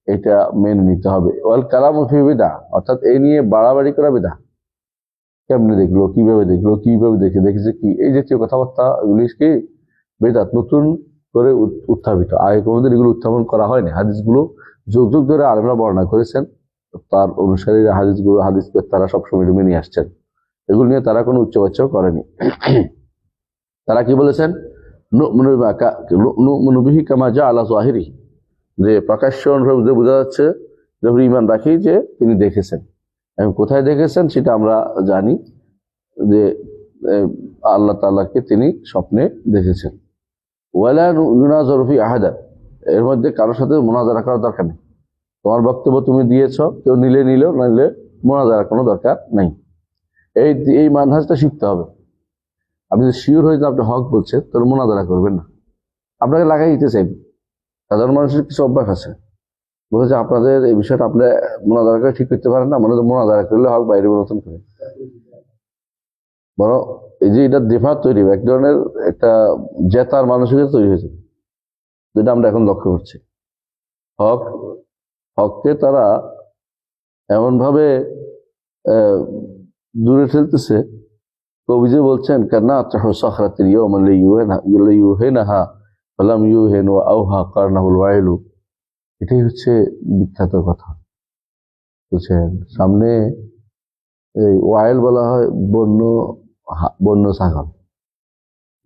এটা মেনে নিতে হবে। ওয়াল কালামু ফি বিদআ, অর্থাৎ এই নিয়ে বাড়াবাড়ি করা বিদআ। কেমনে দেখলো, কিভাবে দেখেছে কি, এই জাতীয় কথাবার্তা এগুলি কি বিদআত, নতুন করে উত্থাপিত, আগে কোনোদিন এগুলো উত্থাপন করা হয়নি। হাদিসগুলো যুগ যুগ ধরে আলেমরা বর্ণনা করেছেন, তার অনুসারীরা হাদিস তারা সবসময় মেনে নিয়ে আসছেন, এগুলো নিয়ে তারা কোনো উচ্চবাচ্য করেনি। তারা কি বলেছেন? নু'মিনু বিহি কামা জাআ আলা যাহিরিহি, যে প্রকাশ্য অনুভবে বোঝা যাচ্ছে যে ঈমান রাখি যে তিনি দেখেছেন। এবং কোথায় দেখেছেন সেটা আমরা জানি যে আল্লাহ তাআলাকে তিনি স্বপ্নে দেখেছেন। ওয়ালা ইউনাযারু ফি আহাদা, এর মধ্যে কারোর সাথে মুনাজারা করার দরকার নেই। তোমার বক্তব্য তুমি দিয়েছ, কেউ নিলে নিল, না নিলে মুনাজারা কোনো দরকার নেই। এই এই মানহাজটা শিখতে হবে। আপনি যদি শিওর হয়ে যান আপনি হক বলছেন, তাহলে মোনাজারা করবেন না, আপনাকে লাগাই দিতে চাইবেন। সাধারণ মানুষের কিছু অভ্যাস আছে, বলেছে আপনাদের এই বিষয়টা আপনি মোনাজারা করে ঠিক করতে পারেন না, মনে হয় মোনাজারা করলে হক বাইরে নতুন করে। বড় এই যে এটা দেফা তৈরি, এক ধরনের একটা জেতার মানসিকতা তৈরি হয়েছে, যেটা আমরা এখন লক্ষ্য করছি। হককে তারা এমন ভাবে দূরে ঠেলতেছে। কবি যে বলছেন কান্না সখরাতির ইউহেনাহা ফালাম ইউহেন ওয়া আওহা কারনাহুল ওয়াইলু, এটাই হচ্ছে বিখ্যাত কথা। বুঝছেন, সামনে এই ওয়াইল বলা হয় বন্য ছাগল।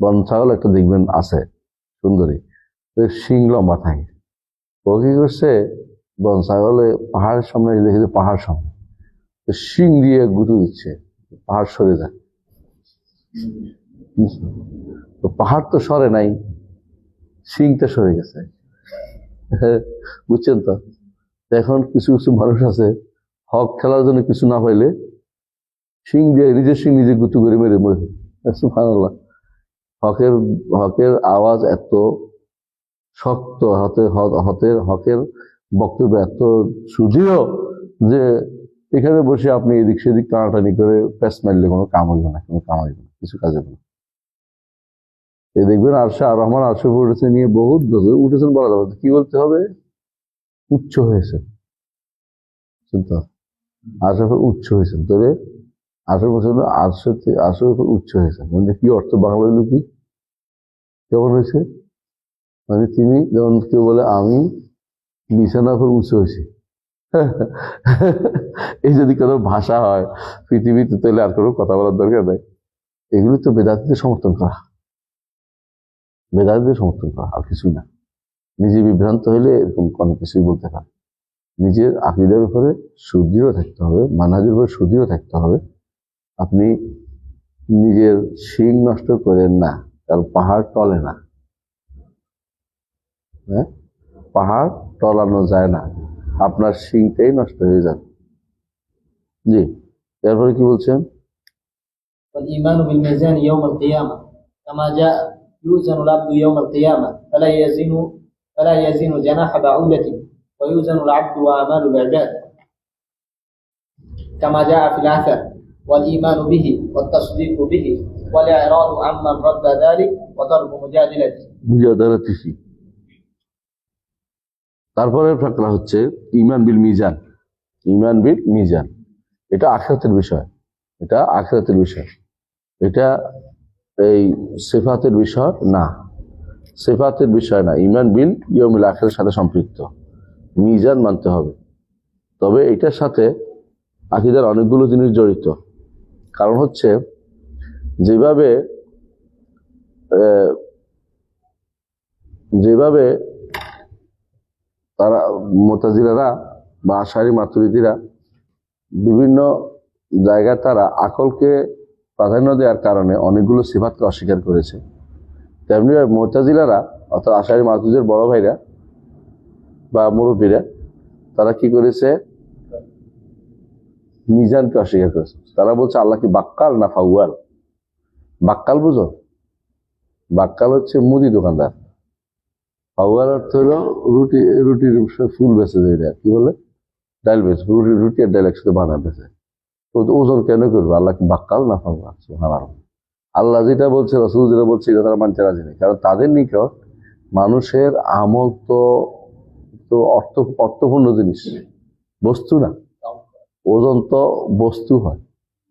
বন ছাগল একটা দেখবেন আছে সুন্দরী, শিং লম্বা থাকে। ও কি করছে, বন ছাগলে পাহাড়ের সামনে দেখেছে, পাহাড় সামনে শিং দিয়ে গুঁতো দিচ্ছে, পাহাড় সরে যায়। তো পাহাড় তো সরে নাই, শিংটা সরে গেছে। বুঝছেন তো? এখন কিছু কিছু মানুষ আছে হক খেলার জন্য কিছু না পাইলে শিং দিয়ে নিজের শিং নিজে গুঁতো করে মেরে মরে। সুবহানাল্লাহ। হকের হকের আওয়াজ এত শক্ত, হকের বক্তব্য এত সুদৃঢ় যে এখানে বসে আপনি এদিক সেদিক টানাটানি করে প্যাস মারলে কোনো কাম হইবে না, কোনো কাম হইবে না, কিছু কাজ হবে না। এই দেখবেন রহমান আরশে উঠেছে নিয়ে বহুত উঠেছেন বলা যাবে, কি বলতে হবে, উচ্চ হয়েছে। আরশে উচ্চ হয়েছেন, তবে আরশের উপর উচ্চ হয়েছে মানে কি অর্থ, বাংলা হইল কি, কেমন হয়েছে, মানে তিনি যেমন কেউ বলে আমি বিছানার উপর উঁচু হয়েছি। এই যদি কোনো ভাষা হয় পৃথিবীতে, তাহলে আর কোনো কথা বলার দরকার নেই। এগুলো তো বেদাতীদের সমর্থন করা, বেদাতীদের সমর্থন করা, আর কিছুই না। নিজে বিভ্রান্ত হইলে এরকম অনেক কিছুই বলতে পারে। নিজের আকীদার উপরে সুদৃঢ় থাকতে হবে, মানহাজের উপরে সুদৃঢ় থাকতে হবে। আপনি নিজের শিং নষ্ট করেন না, কারণ পাহাড় টলে না। হ্যাঁ, পাহাড় টলানো যায় না, আপনার শিংটাই নষ্ট হয়ে যাবে। জি, এরপরে কি বলছেন? والإيمان بالميزان يوم القيامة كما جاء يوزن العبد يوم القيامة فلا يزن جناح بعوضة ويوزن العبد وأعمال العباد كما جاء في الأثر والإيمان به والتصديق به والإعراض عمن رد ذلك وضرب মুজাদালাতিহি। তারপরে ফকরা হচ্ছে ঈমান বিল মিজান। ঈমান বিল মিজান এটা আখিরাতের বিষয়, এটা আখিরাতের বিষয়, এটা এই সিফাতের বিষয় না, সিফাতের বিষয় না। ঈমান বিল ইয়াউমিল আখিরের সাথে সম্পৃক্ত, মিজান মানতে হবে। তবে এটার সাথে আকীদার অনেকগুলো জিনিস জড়িত। কারণ হচ্ছে যেভাবে তারা মুতাজিলারা বা আশারি মাতুরিদিরা বিভিন্ন জায়গায় তারা আকলকে প্রাধান্য দেওয়ার কারণে অনেকগুলো সিফাতকে অস্বীকার করেছে, তেমনি মুতাজিলারা অর্থাৎ আশারি মাতুরিদের বড় ভাইরা বা মুরব্বীরা তারা কি করেছে, মিজানকে অস্বীকার করেছে। তারা বলছে আল্লাহ কি বাক্কাল না ফাউয়াল। বাক্কাল বুঝো, বাক্কাল হচ্ছে মুদি দোকানদার, ফাউয়াল অর্থ হলো রুটির ফুল বেচে যায়, কি বলে ডাল বেচে, রুটি আর ডাল একসাথে বানায় বেচে। তো ওজন কেন করবে, আল্লাহ কি বাক্কাল না ফাউয়াল। আল্লাহ যেটা বলছে, রাসূল যেটা বলছে, এটা তারা মানতে রাজি নেই। কারণ তাদের নিকট মানুষের আমল তো অর্থপূর্ণ জিনিস, বস্তু না। ওজন তো বস্তু হয়,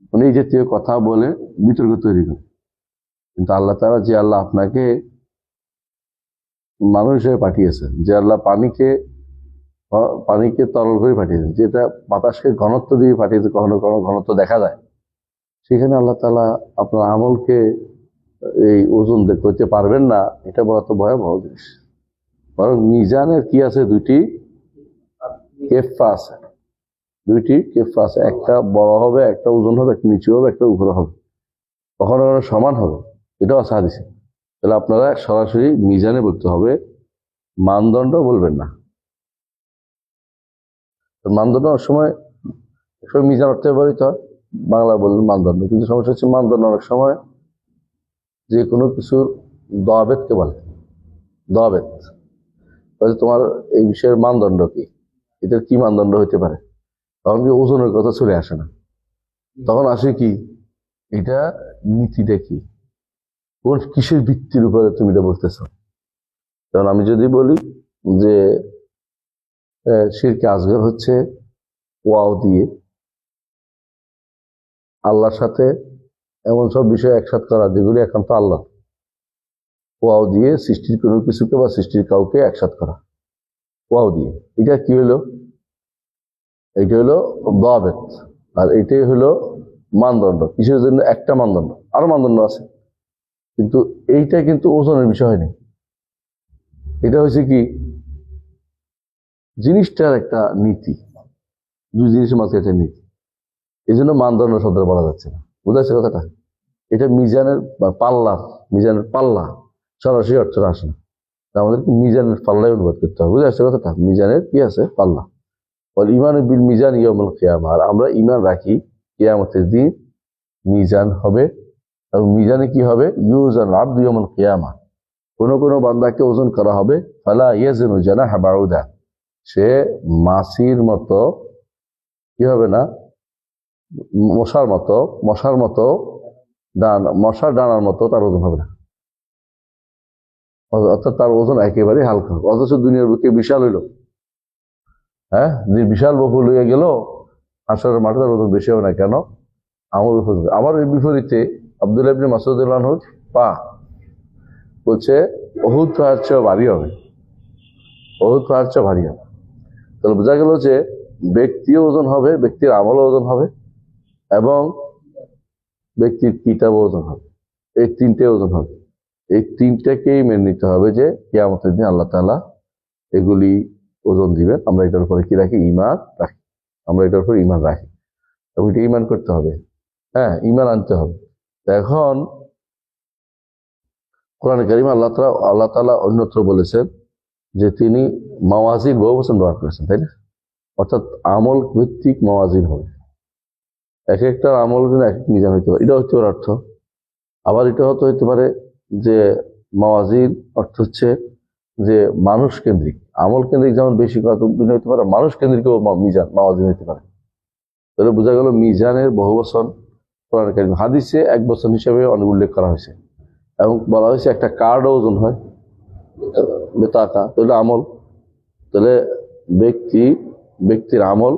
মানে এই জাতীয় কথা বলে বিতর্ক তৈরি করে। কিন্তু আল্লাহ তাআলা, যে আল্লাহ আপনাকে মানুষ হিসেবে পাঠিয়েছেন, যে আল্লাহ পানিকে তরল করে পাঠিয়েছেন, যেটা বাতাসকে ঘনত্ব দিয়ে পাঠিয়েছে, কখনো কখনো ঘনত্ব দেখা যায়, সেখানে আল্লাহ তাআলা আপনার আমলকে এই ওজন করতে পারবেন না, এটা বলা তো ভয়াবহ জিনিস। বরং মিজানের কি আছে, দুইটি কেফা আছে, একটা বড় হবে, একটা ওজন হবে, একটা নিচু হবে, একটা উপরে হবে, কখনো কখনো সমান হবে, এটাও আছে হাদিসে। তাহলে আপনারা সরাসরি মিজানে বলতে হবে, মানদণ্ড বলবেন না। মানদণ্ড সময় মিজান অর্থে ব্যবহৃত হয়, বাংলা বললেন মানদণ্ড, কিন্তু সমস্যা হচ্ছে মানদণ্ড অনেক সময় যে কোনো কিছুর দাওয়াতকে বলে। দাওয়াত তোমার এই বিষয়ের মানদণ্ড কি, এটার কি মানদণ্ড হইতে পারে, তখন কি ওজনের কথা চলে আসে না, তখন আসে কি এটা নীতিটা কি, কোন কিসের ভিত্তির উপরে তুমি এটা বলতেছ। কারণ আমি যদি বলি যে শিরকে আসগর হচ্ছে ওয়াও দিয়ে আল্লাহর সাথে এমন সব বিষয় একসাথ করা যেগুলি একান্ত আল্লাহ, ওয়াও দিয়ে সৃষ্টির কোনো কিছুকে বা সৃষ্টির কাউকে একসাথ করা, ওয়াও দিয়ে, এটা কি হলো, এটা হলো দাওয়াত। আর এটাই হলো মানদণ্ড। কিসের জন্য? একটা মানদণ্ড, আরো মানদণ্ড আছে, কিন্তু এইটা কিন্তু ওজনের বিষয় হয়নি। এটা হচ্ছে কি জিনিসটার একটা নীতি, দুই জিনিসের মাঝে একটা নীতি, এই জন্য মানদণ্ড শব্দ বলা যাচ্ছে না। বুঝাচ্ছে কথাটা? এটা মিজানের বা পাল্লার, মিজানের পাল্লা সরাসরি অর্থটা আসে না, আমাদেরকে মিজানের পাল্লায় অনুবাদ করতে হবে। বুঝে আসছে কথাটা? মিজানের কি আছে? পাল্লা। বল ইমান বিল মিজান ইয়াউমুল কিয়ামা, আর আমরা ইমান রাখি কিয়ামতের দিন মিজান হবে, এবং মিজানে কি হবে? ইউজান আবদু ইয়াউমুল কিয়ামা, কোন কোন বান্দাকে ওজন করা হবে, ফালা ইয়াজিনু জানাহা বাউদা, সে মাছির মতো কি হবে না, মশার মতো মশার ডানার মতো তার ওজন হবে না, অর্থাৎ তার ওজন একেবারে হালকা হবে। অথচ দুনিয়ার বুকে বিশাল হইল, হ্যাঁ, বিশাল বহুল হয়ে গেল, হাসরের মাঠে তার ওজন বেশি হবে না। কেন? আমল। আবার এর বিপরীতে আব্দুল্লাহ ইবনে মাসউদ রাদিয়াল্লাহু আনহু পা বলছে উহুদ পাহাড়ের চেয়ে ভারী হবে, উহুদ পাহাড়ের চেয়ে ভারী হবে। তাহলে বোঝা গেল যে ব্যক্তিও ওজন হবে, ব্যক্তির আমলও ওজন হবে, এবং ব্যক্তির কিতাবও ওজন হবে। এই তিনটে ওজন হবে, এই তিনটাকেই মেনে নিতে হবে যে কিয়ামতের দিন আল্লাহ তাআলা এগুলি ওজন দিবেন। আমরা এটার উপরে কি রাখি? ঈমান রাখি। আমরা এটার উপরে ঈমান রাখি, এবং এটা ঈমান করতে হবে, হ্যাঁ, ঈমান আনতে হবে। এখন কোরআনে কারিমে আল্লাহ তাআলা অন্যত্র বলেছেন যে তিনি মাওয়াজিন বহু বচন ব্যবহার করেছেন, তাই না? অর্থাৎ আমল ভিত্তিক মাওয়াজিন হবে, এক একটা আমল জন্য এক এক মিজান হইতে পারে, এটা হচ্ছে ওর অর্থ। আবার এটা হতে পারে যে মাওয়াজিন অর্থ হচ্ছে যে মানুষ কেন্দ্রিক, আমল কেন্দ্রিক যেমন বেশি কতদিন হইতে পারে, মানুষ কেন্দ্রিকও মিজান মাওয়াজিন হইতে পারে। তাহলে বোঝা গেল মিজানের বহু বচন কোরআনে কারিমে, হাদিসে এক বচন হিসেবে অনেক উল্লেখ করা হয়েছে, এবং বলা হয়েছে একটা কার্ডও ওজন হয়, বেতাকা, তাহলে আমল। তাহলে ব্যক্তির আমল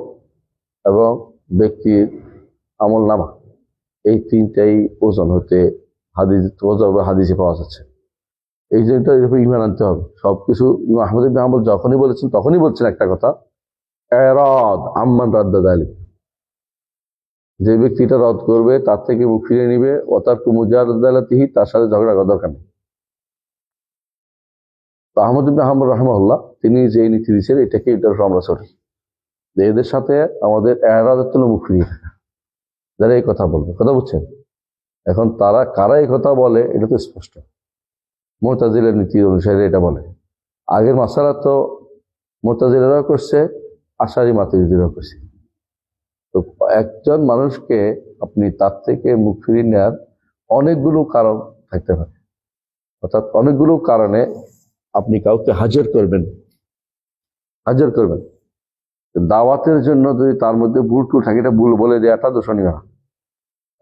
এবং ব্যক্তির আমল নামা, এই তিনটাই ওজন হতে হাদিসে পাওয়া যাচ্ছে। এই যে এর উপর ঈমান আনতে হবে সবকিছু। ইমাম আহমদ ইবনে হাম্বল যখনই বলেছেন তখনই বলছেন একটা কথা, ইরাদ আম্মান রাদ্দা যালিক, যে ব্যক্তিটা রদ করবে তার থেকে মুখ ফিরিয়ে নিবে, ও তার মুজাদালাতিহি, তার সাথে ঝগড়া করার দরকার নেই। তো আহমদ ইবনে হাম্বল রাহিমাহুল্লাহ তিনি যে নীতি দিয়েছেন এটার উপর আমরা চলি, যে এদের সাথে আমাদের ইরাদের তুলে মুখ ফিরিয়ে থাকা, যারা এই কথা বলবে। কথা বুঝছেন? এখন তারা কারা এই কথা বলে এটা তো স্পষ্ট, মুতাজিলার নীতি অনুসারে এটা বলে। আগের মাসালা তো মুতাজিলারাও করছে, আশারি মাতুরিদিরাও করছে। তো একজন মানুষকে আপনি তার থেকে মুখ ফিরিয়ে নেওয়ার অনেকগুলো কারণ থাকতে পারে, অর্থাৎ অনেকগুলো কারণে আপনি কাউকে হাজির করবেন। দাওয়াতের জন্য যদি তার মধ্যে ভুল টুল থাকে, এটা ভুল বলে দেওয়াটা দোষণীয় না,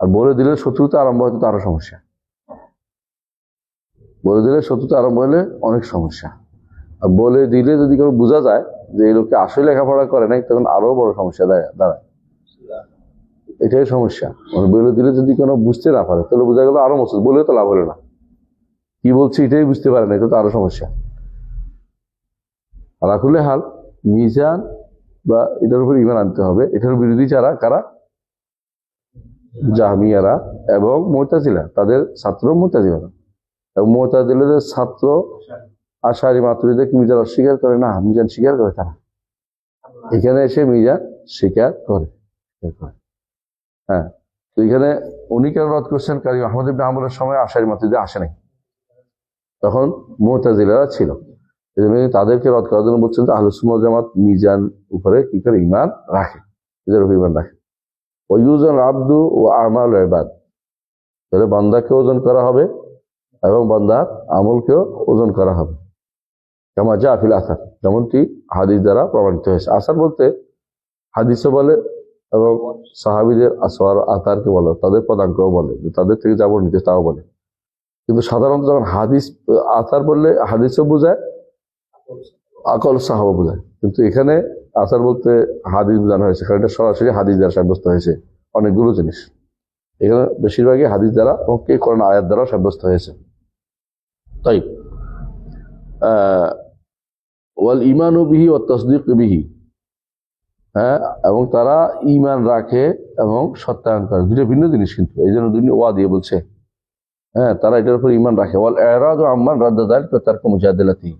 আর বলে দিলে শত্রুতা আরম্ভ হতে তো আরো সমস্যা, বলে দিলে শত্রুতা আরম্ভ হলে অনেক সমস্যা। আর বলে দিলে যদি কেউ বোঝা যায় যে এই লোককে আসলে লেখাপড়া করে নাই, তখন আরো বড় সমস্যা দাঁড়ায়। এটাই সমস্যা, মানে বলে দিলে যদি কোনো বুঝতে না পারে তাহলে বোঝা গেল আরো মুশকিল, বলে তো লাভ হলো না, কি বলছি এটাই বুঝতে পারে না, এটা তো আরো সমস্যা। আর আসলে হাল মিজান বা এটার উপর ঈমান আনতে হবে। এটার বিরোধী যারা, কারা? জাহমিয়ারা এবং মুতাজিলা, তাদের ছাত্র মুতাজিলারা, এবং মুতাজিলাদের ছাত্র আশারি মাতুরিদিকে মিজান অস্বীকার করে না, মিজান স্বীকার করে। তারা এখানে এসে মিজান স্বীকার করে। হ্যাঁ, তো এখানে উনি কেন রদ করছেন? কারণ আহমদ ইবনে হাম্বলের সময় আশারি মাতুরিদি আসে নাই, তখন মুতাজিলারা ছিল, তাদেরকে রদ করার জন্য বলছেন যে আহলুস সুন্নাহ ওয়াল জামাত মিজান উপরে কি করে ঈমান রাখে, এদের উপর ঈমান রাখে। ওয়ুজন আব্দু ও আমাল ইবাদ, তাহলে বান্দাকে ওজন করা হবে এবং বান্দার আমলকেও ওজন করা হবে। কামা যা ফিল আসার, যেমনটি হাদিস দ্বারা প্রমাণিত হয়েছে। আসার বলতে হাদিসও বলে এবং সাহাবীদের আসওয়ার আতারকে বলে, তাদের পদাঙ্কও বলে, তাদের থেকে যা বর্ণিত তাও বলে। কিন্তু সাধারণত যখন হাদিস আসার বললে হাদিসও বোঝায়, আকল সাহাবা বোঝায়। কিন্তু এখানে আসার বলতে হাদিস বোঝানো হয়েছে, কারণ এটা সরাসরি হাদিস দ্বারা সাব্যস্ত হয়েছে অনেকগুলো জিনিস। এখানে বেশিরভাগই হাদিস দ্বারা এবং কে কোরআন আয়াত দ্বারা সাব্যস্ত হয়েছে। তাই ওয়াল ঈমানু বিহি ওয়াত তাসদীক বিহি, হ্যাঁ, এবং তারা ঈমান রাখে এবং সত্যায়ন করে, দুটো ভিন্ন জিনিস কিন্তু, এই জন্য দুই ওয়া দিয়ে বলছে। হ্যাঁ, তারা এটার উপর ঈমান রাখে। ওয়াল ইরাদু আম্মান রাদ্দা যালিকা তারকু মুজাদালাতি,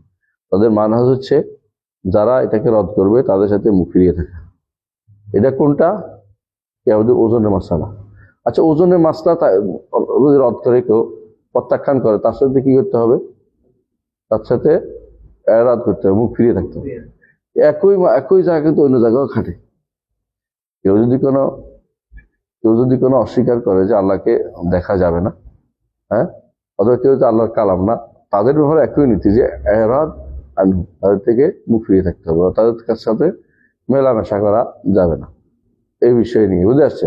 তাদের মানহাজ হচ্ছে যারা এটাকে রদ করবে তাদের সাথে মুখ ফিরিয়ে থাকে। এটা কোনটা? আমাদের ওজনের মাসলা। আচ্ছা, ওজনের মাসলা রদ করে কেউ প্রত্যাখ্যান করে, তার সাথে কি করতে হবে? তার সাথে এরাদ করতে হবে, মুখ ফিরিয়ে থাকতে হবে। একই জায়গা কিন্তু অন্য জায়গাও খাটে। কেউ যদি কোনো অস্বীকার করে যে আল্লাহকে দেখা যাবে না, হ্যাঁ, অথবা কেউ যে আল্লাহর কালাম না, তাদের ব্যাপারে একই নীতি যে এরাদ, তাদের থেকে মুখ ফিরিয়ে থাকতে হবে, তাদের সাথে মেলামেশা করা যাবে না এই বিষয় নিয়ে। বুঝে আসছে?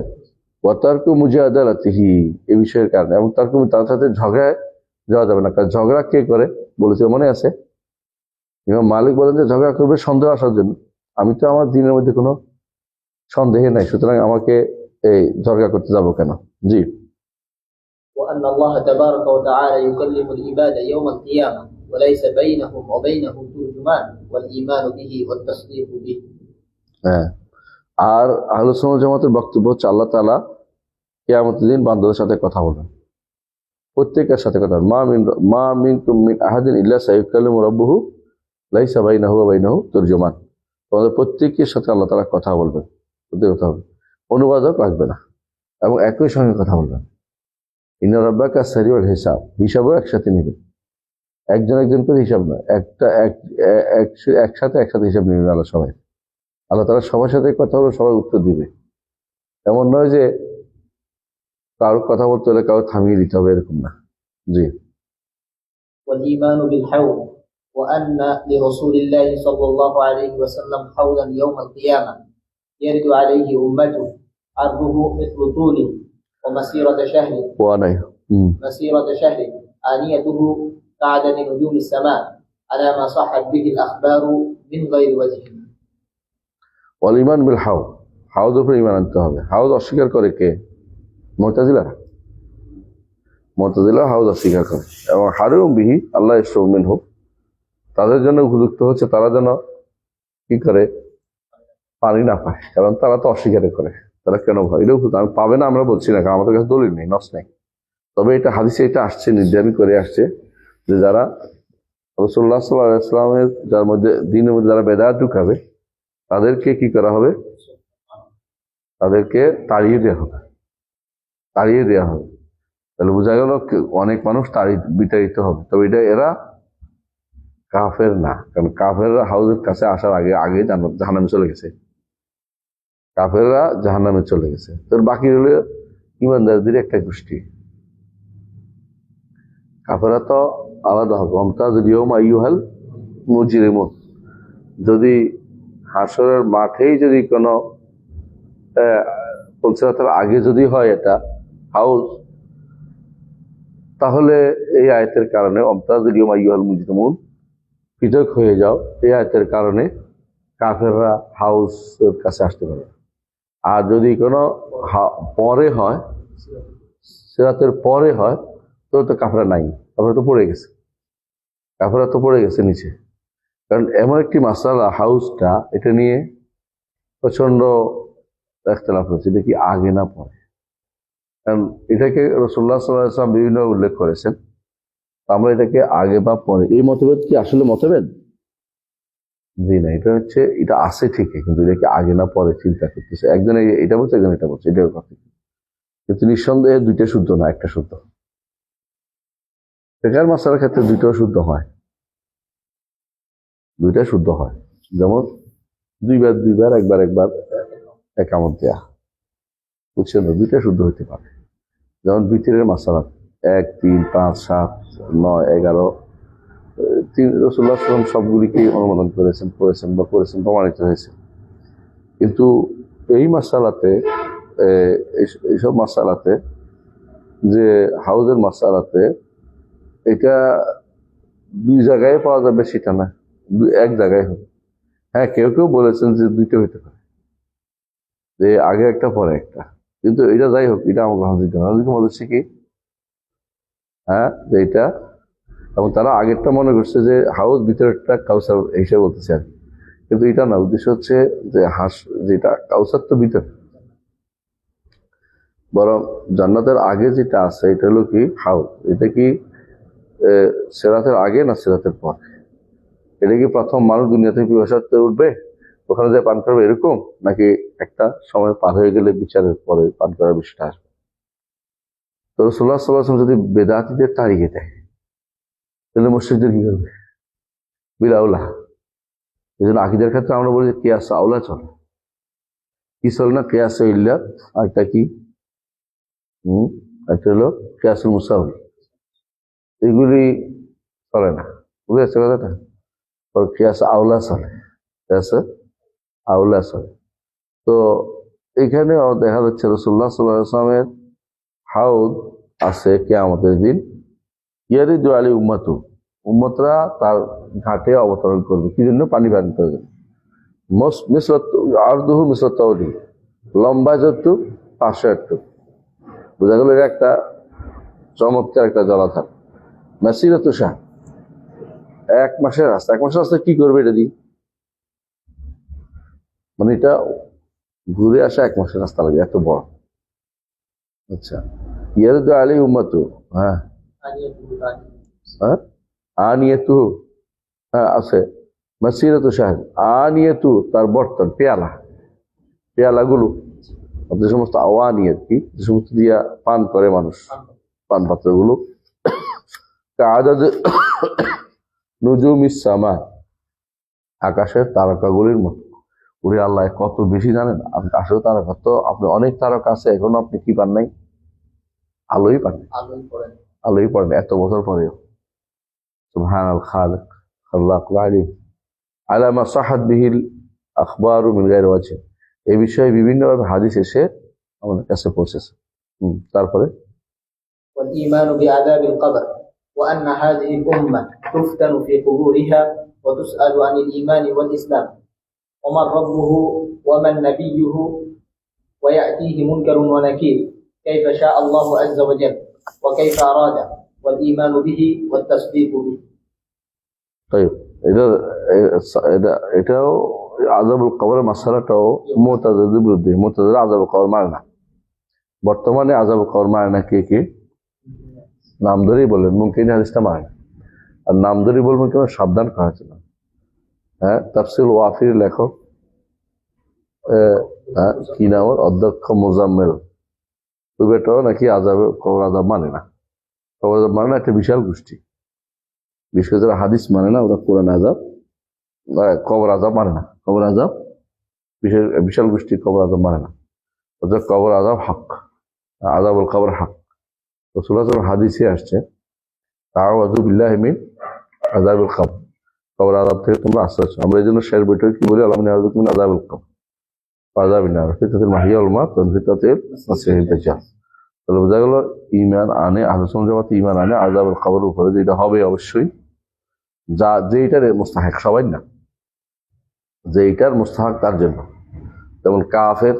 ওয়াতারকু মুজাদালাতিহি, এই বিষয়ের কারণে, এবং তার সাথে ঝগড়ায় যাওয়া যাবে না। কারণ ঝগড়া কে করে বলেছে মনে আছে? ইমাম মালিক বলেন যে ঝগড়া করবে সন্দেহ আসার জন্য। আমি তো আমার দিনের মধ্যে কোনো সন্দেহে নাই, সুতরাং আমাকে এই ঝগড়া করতে যাবো কেন? জি। وأن الله تبارك وتعالى يكلم العباد يوم القيامة وليس بينهم وبينه ترجمان والإيمان به والتصديق به। হ্যাঁ, আর আহলে সুন্নাত জামাতের বক্তব্য হচ্ছে আল্লাহ তাআলা কিয়ামতের দিন বান্দাদের সাথে কথা বলবেন, প্রত্যেকের সাথে কথা বলবেন। মা মিনকুম মিন আহাদিন ইল্লা সায়ুকাল্লিমু রাব্বুহু লাইসা বাইনাহু ওয়া বাইনাহু তুরজুমান, তোমাদের প্রত্যেকের সাথে আল্লাহ তাআলা কথা বলবেন, কথা হবে, অনুবাদক লাগবে না, এবং একই সঙ্গে কথা বলবেন। ইন্না রাব্বাকা সারিউল হিসাব, হিসাবও একসাথে নেবেন, একজন করে হিসাব নয়, একসাথে হিসাব নেবেন আল্লাহ তাআলা সবার সাথে কথা বলে সবাই উত্তর দিবে। এমন নয় যে কারোর কথা বলতে হলে কারো থামিয়ে দিতে হবে, এরকম না। জি। والإيمان بالحوض وأن لرسول الله صلى الله عليه وسلم حوضا يوم القيامة يرد عليه أمته عرضه مثل طوله ومسيرة شهر مسيرة شهر آنيته كعدد نجوم السماء على ما صحت به الأخبار من غير وجه। والإيمان بالحوض, হাউদ উপরে ঈমান আনতে হবে। হাউদ অস্বীকার করে কে? মুতাজিলা হাউদ অস্বীকার করে, এবং হারিম বিহি আল্লাহ ইসরাউ মিনহু, তাদের জন্য উপযুক্ত হচ্ছে তারা যেন কি করে? পানি না পায়, কারণ তারা তো অস্বীকার করে। তারা কেন ভয়? এটাও পাবে না আমরা বলছি না, কারণ আমাদের কাছে দলিল নেই, নস নেই। তবে এটা হাদিসে এটা আসছে, নির্ধারণ করে আসছে যে যারা রাসূলুল্লাহ সাল্লাল্লাহু আলাইহি ওয়াসাল্লামের যার মধ্যে দিনের মধ্যে যারা বেদাত ঢুকাবে তাদেরকে কি করা হবে? তাদেরকে তাড়িয়ে দেওয়া হবে। তাহলে বোঝা গেল অনেক মানুষ বিতাড়িত হবে, তবে এটা এরা কাফের না, কারণ কাফেররা হাউজের কাছে আসার আগে জাহান্নামে চলে গেছে। কাফেররা জাহান্নামে চলে গেছে। তোর বাকি হলো ঈমানদারদের একটা গোষ্ঠী। কাফেররা তো আলাদা হবে। ওয়ামতাজুল ইয়াওমা আইয়ুহাল মুজরিমুন, যদি হাসরের মাঠেই যদি কোনো পৌঁছানোর আগে যদি হয় এটা হাউস, তাহলে এই আয়াতের কারণে ওয়ামতাজুল ইয়াওমা আইয়ুহাল মুজরিমুন, পৃথক হয়ে যাও, এই আয়াতের কারণে কাফেররা হাউসের কাছে আসতে পারে। আর যদি কোনো পরে হয়, সিরাতের পরে হয়, তো কাফেররা নাই, কাফেররা তো পড়ে গেছে নিচে। কারণ এমন একটি মাসালা হাউসটা, এটা নিয়ে প্রচন্ড ইখতিলাফ হয়েছে, এটা কি আগে না পরে। কারণ এটাকে রাসূলুল্লাহ সাল্লাল্লাহু আলাইহি ওয়াসাল্লাম বিভিন্ন উল্লেখ করেছেন, আমরা এটাকে আগে বা পরে, এই মতভেদ কি আসলে মতভেদ? জি না, এটা আছে ঠিকই, কিন্তু এটাকে আগে না পরে চিন্তা করতেছে। একজন এটা বলছে, একজন এটা বলছে, এটাও কথা। কিন্তু নিঃসন্দেহে দুইটা শুদ্ধ না, একটা শুদ্ধ। ফিকহের মাসআলার ক্ষেত্রে দুইটাও শুদ্ধ হয়, যেমন দুইবার একবার একামত দেয়া। বুঝছেন না, দুইটা শুদ্ধ হইতে পারে। যেমন ভিতরের মাসালা 1, 3, 5, 7, 9, 11 রাসূলুল্লাহ সাল্লাল্লাহু আলাইহি ওয়াসাল্লাম সবগুলিকেই অনুমোদন করেছেন প্রমাণিত হয়েছে। কিন্তু এই মাসালাতে এইসব মাসালাতে যে হাউজের মাসালাতে এটা দুই জায়গায় পাওয়া যাবে সেটা না, এক জায়গায় হবে। হ্যাঁ, কেউ কেউ বলেছেন যে দুইটা হইতে পারে, যে আগে একটা পরে একটা, কিন্তু এটা যাই হোক, এটা আমার গ্রহণযোগ্য না। গ্রহণযোগ্য মত হচ্ছে কি, হ্যাঁ, যে এটা, এবং তারা আগেরটা মনে করছে যে হাউস ভিতরেরটা কাউসার হিসেবে বলতেছে আর কি, কিন্তু এটা না। উদ্দেশ্য হচ্ছে যে যেটা কাউসার তো ভিতর, বরং জান্নাতের আগে যেটা আছে এটা হলো কি হাউস। এটা কি সিরাতের আগে না সিরাতের পর? এটা কি প্রথম মানুষ দুনিয়া থেকে পিপাসার্থে উঠবে ওখানে যে পান করবে এরকম, নাকি একটা সময় পার হয়ে গেলে বিচারের পরে পান করার বিষয়টা আসবে? তো রাসূলুল্লাহ সাল্লাল্লাহু আলাইহি ওয়াসাল্লাম যদি বেদাতীদের তাড়িয়ে দেয় তাহলে মুশরিকদের কি করবে? বিলাউলা। এই জন্য আকিদের ক্ষেত্রে আমরা বলি কিয়াস আউলা চলে, কি চলে না, কিয়াস ইল্লা, আর একটা কি, একটা হলো কিয়াসুল মুসাউি। এগুলি চলে না, বুঝে যাচ্ছে কথাটা? কিয়াস আউলা চলে, কিয়াস আউলা চলে। তো এখানেও দেখা যাচ্ছে রাসূলুল্লাহ সাল্লাল্লাহু আলাইহি ওয়াসাল্লামের হাউদ আছে কিয়ামতের দিন। ইয়ারিদু আলী উম্মতরা তার ঘাটে অবতরণ করবে, কি জন্য? পানি পান করবে। আরদুহু মিসলাত তাওদি, লম্বা যতটুক 500 একটুক। বোঝা গেল এটা একটা চমৎকার একটা জলাধার। মাসিরাতু শাহর, 1 মাসের রাস্তা। 1 মাসের রাস্তা কি করবে এটা দিয়ে? মানে এটা ঘুরে আসা 1 মাসের রাস্তা লাগে, এত বড়। আচ্ছা, ইয়ারিদু আলী উম্মাতু, হ্যাঁ হ্যাঁ, আনিয়াতু, হ্যাঁ আছে, মাসিরাতু শাহর, আনিয়াতু তার বর্তন, পেয়ালাগুলো, যে সমস্ত আওয়ানিয়ত কি, যে সমস্ত দিয়া পান করে মানুষ, পান পাত্রগুলো, কাআদাদ নুজুমিস সামা, আকাশের তারকাগুলির মতো। ওরে আল্লাহ, কত বেশি জানেন আপনি? আকাশের তারকা তো আপনি, অনেক তারকা আছে, এখনো আপনি কি পান নাই? আলোই পান, আলোই পড়েন এত বছর পরেও। সুবহানাল খালিক খাল্লাকুল আলিম আলা মা সাহাত বিহিল আখবারু মিন গায়রি ওয়াজহ। এই বিষয়ে বিভিন্নভাবে হাদিস এসে আমাদের কাছে পৌঁছেছে। তারপরে والإيمان بعذاب القبر وأن هذه الأمة تفتن في قبورها وتسأل عن الإيمان والإسلام ومن ربه ومن نبيه ويأتيه منكر ونكير كيف شاء الله عز وجل وكيف أراد والإيمان به والتصديق به. طيب এটাও আযাবুল কবরের মাসআলাটাও মুতাজিদের বিরুদ্ধে। মুতাজিরা আযাবুল কবর মানে না, বর্তমানে আযাবুল কবর মানে না কে কে? নাম ধরেই বললেন, মুনকির হাদিসটা মানে না। আর নাম ধরেই বলবেন কেন? সাবধান করা হয়েছিল। হ্যাঁ, তাফসীর ওয়াফির লেখক কি নাম, অধ্যক্ষ মুজাম্মেল, ওই বেটাও নাকি কবর আযাব মানে না। কবর আযাব মানে না একটা বিশাল গোষ্ঠী, বিশেষ করে যারা হাদিস মানে না, ওরা কোরআন আযাব, কবর আযাব মানে না। কবর আযাব বিশাল গোষ্ঠী কবর আযাব মানে না। ওদের কবর আযাব হক, আযাবুল কবর হক। রাসূলুল্লাহ সাল্লাল্লাহু আলাইহি ওয়াসাল্লাম হাদিসে আসছে, তাআওয়াযু বিল্লাহি মিন আযাবিল কবর, কবর আযাব থেকে তোমরা আশ্রয় চাও। আমরা এই জন্য শের বৈঠকে কি বলি? আল্লাহুম্মা ইন্নী আউযু বিকা মিন আযাবিল কবর ওয়া আযাবিন নার, ফিতনাতিল মাহইয়া ওয়াল মামাত ওয়া ফিতনাতিল মাসীহিদ দাজ্জাল। তাহলে বোঝা গেল ঈমান আনে, আহলে সুন্নাত জামাত ঈমান আনে আযাবুল কবরের উপরে, যেটা হবে অবশ্যই, যেটার মুস্তাহিক, সবাই না, যেটার মুস্তাহিক তার জন্য। যেমন কাফের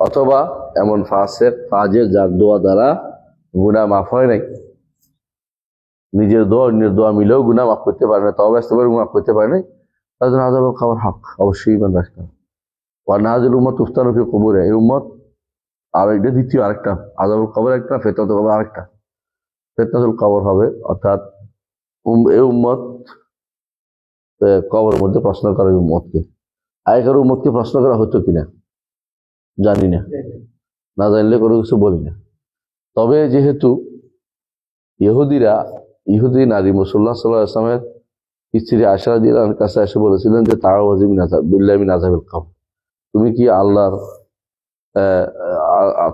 অথবা এমন ফাসিক ফাজির যার দোয়া দ্বারা গুনাহ মাফ হয় নাই, নিজের দোয়া অন্যের দোয়া মিলেও গুনাহ মাফ করতে পারে না, তওবা ইস্তেগফার মাফ করতে পারে নাই, তার জন্য আযাবুল কবর হক, অবশ্যই ঈমান রাখতে হবে। ওয়া নাযিল উম্মাত তুফতানু ফি কুবুরে, এই উম্মত, আর এটা দ্বিতীয় আরেকটা, আযাবুল কবর একটা, ফিতনাতুল কবর আরেকটা। ফিতনাতুল কবর হবে, অর্থাৎ এই উম্মত কবরের মধ্যে প্রশ্ন করে উম্মতকে। আগেকার উম্মতকে প্রশ্ন করা হতো কিনা জানি না, না জানলে কোনো কিছু বলি না। তবে যেহেতু ইহুদি নারী রাসূলুল্লাহ সাল্লাল্লাহু আলাইহি ওয়াসাল্লামের স্ত্রী আয়েশা রাদিয়াল্লাহু আনহার কাছে এসে বলেছিলেন যে তাআওয়াযু বিল্লাহি মিন আযাবিল কবর, তুমি কি আল্লাহর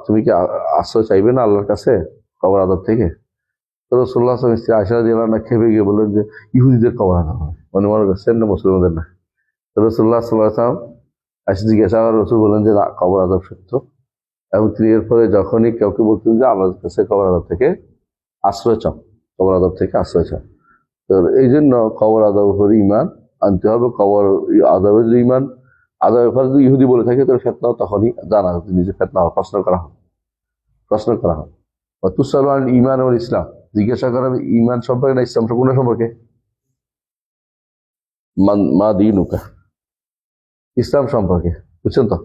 তুমি কি আশ্রয় চাইবে না আল্লাহর কাছে কবর আযাব থেকে? তো রাসূলুল্লাহ সাল্লাল্লাহু আলাইহি ওয়াসাল্লাম স্ত্রী আয়েশা রাদিয়াল্লাহু আনহা খেপে গিয়ে বললেন যে ইহুদিদের কবর আযাব হবে, মানে মনে করছেন না মুসলমানদের না। তো রাসূলুল্লাহ সাল্লাল্লাহু আলাইহি ওয়াসাল্লাম আয়েশা জিজ্ঞাসা করার রাসূল বললেন যে না, কবর আযাব সত্য। এবং তিনি এরপরে যখনই কাউকে বলতেন যে আল্লাহর কাছে কবর আযাব থেকে আশ্রয় চাও, কবর আযাব থেকে আশ্রয় চাও। তো এই জন্য কবর আযাবের উপরে ঈমান আনতে হবে। কবর আযাবের যে ঈমান, আযাবের ব্যাপারে যদি ইহুদি বলে থাকে তাহলে ফিতনা তখনই জানা, নিজে ফিতনা হবে, প্রশ্ন করা হবে। তুসালু আল ঈমান ওয়াল ইসলাম, জিজ্ঞাসা করা হবে ঈমান সম্পর্কে না ইসলাম কোন সম্পর্কে? মা দীনুকা, ইসলাম সম্পর্কে, বুঝছেন তো?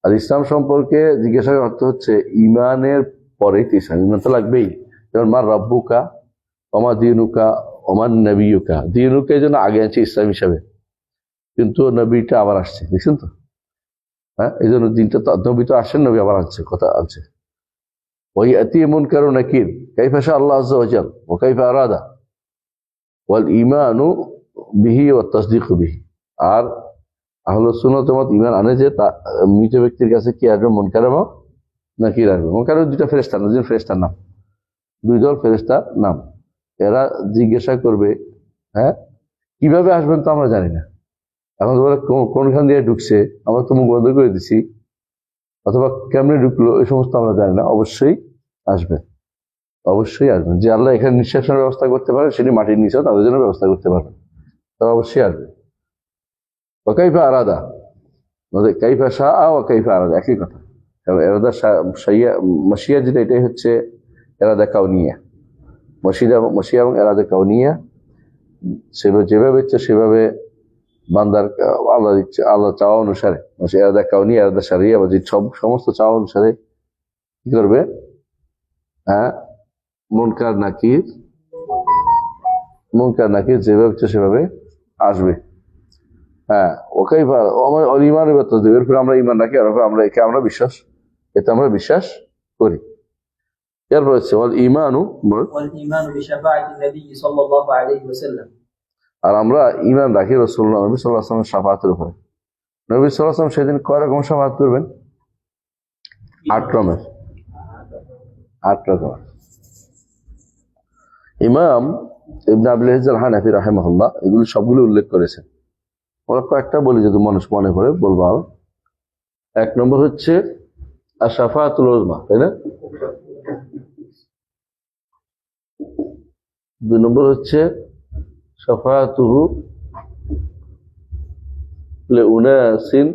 আর ইসলাম সম্পর্কে জিজ্ঞাসার অর্থ হচ্ছে ঈমানের পরেই তো ইসলাম, ঈমান তো লাগবেই। যেমন মা রাব্বুকা, ওমা দীনুকা, ওমান নবিয়ুকা, দীনুকা এই জন্য আগে আছে ইসলাম হিসাবে, কিন্তু নবীটা আবার আসছে, দেখছেন তো? হ্যাঁ, এই জন্য দিনটা নবী তো আসেন, নবী আবার আনছে, কথা আনছে। ويأتي منكر ونكير كيف شاء الله عز وجل وكيف أراد والإيمان به والتصديق به। আর আহলুস সুন্নাত ওয়াল জামাত ঈমান আনে যে মৃত ব্যক্তির কাছে কি আসবে, মুনকার এবং নাকির আসবে। মুনকার দুইটা ফেরেশতা, দুজন ফেরেশতার নাম, দুই দল ফেরেশতার নাম। এরা জিজ্ঞাসা করবে, হ্যাঁ কিভাবে আসবেন তো আমরা জানি না। এখন বলে কোনখান দিয়ে ঢুকছে, আমরা তো মুখ বন্ধ করে দিছি, অথবা কেমনে ঢুকলো, এই সমস্ত আমরা জানি না। অবশ্যই আসবেন, অবশ্যই আসবেন। যে আল্লাহ এখানে নিঃশ্বাসের ব্যবস্থা করতে পারে, সেটি মাটির নিচেও তাদের জন্য ব্যবস্থা করতে পারবেন, তারা অবশ্যই আসবে। কাইফা আরাদা, কাইফা শাহ ও কাইফা আরাদা একই কথা। কারণ এরাদা মাশিয়া যেটা, এটাই হচ্ছে এরাদা কাউনিয়া। মাশিয়া এবং এরাদা কাউনিয়া সেভাবে যেভাবে ইচ্ছে সেভাবে বান্দার আল্লাহ ইচ্ছে, আল্লাহ চাওয়া অনুসারে, এরাদা কাউনিয়া, এরাদা শারিয়া, বা যে সমস্ত চাওয়া অনুসারে কি করবে, হ্যাঁ মুনকার নাকির যেভাবে ইচ্ছে সেভাবে আসবে। হ্যাঁ, ওকেই আমার ইমানের ব্যাপার দেবে, এরপরে আমরা ইমান রাখি, আর আমরা একে আমরা বিশ্বাস, এতে আমরা বিশ্বাস করি। এরপর হচ্ছে আর আমরা ইমান রাখি রাসূলুল্লাহ নবী সাল্লাল্লাহু আলাইহি ওয়াসাল্লামের শাফাআতের উপরে। নবী সাল্লাল্লাহু আলাইহি ওয়াসাল্লাম সেদিন কয় রকম শাফাআত করবেন? 8 রকম। ইমাম ইবনে আবিল ইজ আল হানাফি রাহিমাহুল্লাহ এগুলো সবগুলো উল্লেখ করেছেন। আমরা কয়েকটা বলি যদি মানুষ মনে করে বলবো। 1 নম্বর হচ্ছে আশ-শাফাআতুল উযমা, তাই না? 2 নম্বর হচ্ছে শাফাআতুহু লিউনাসিন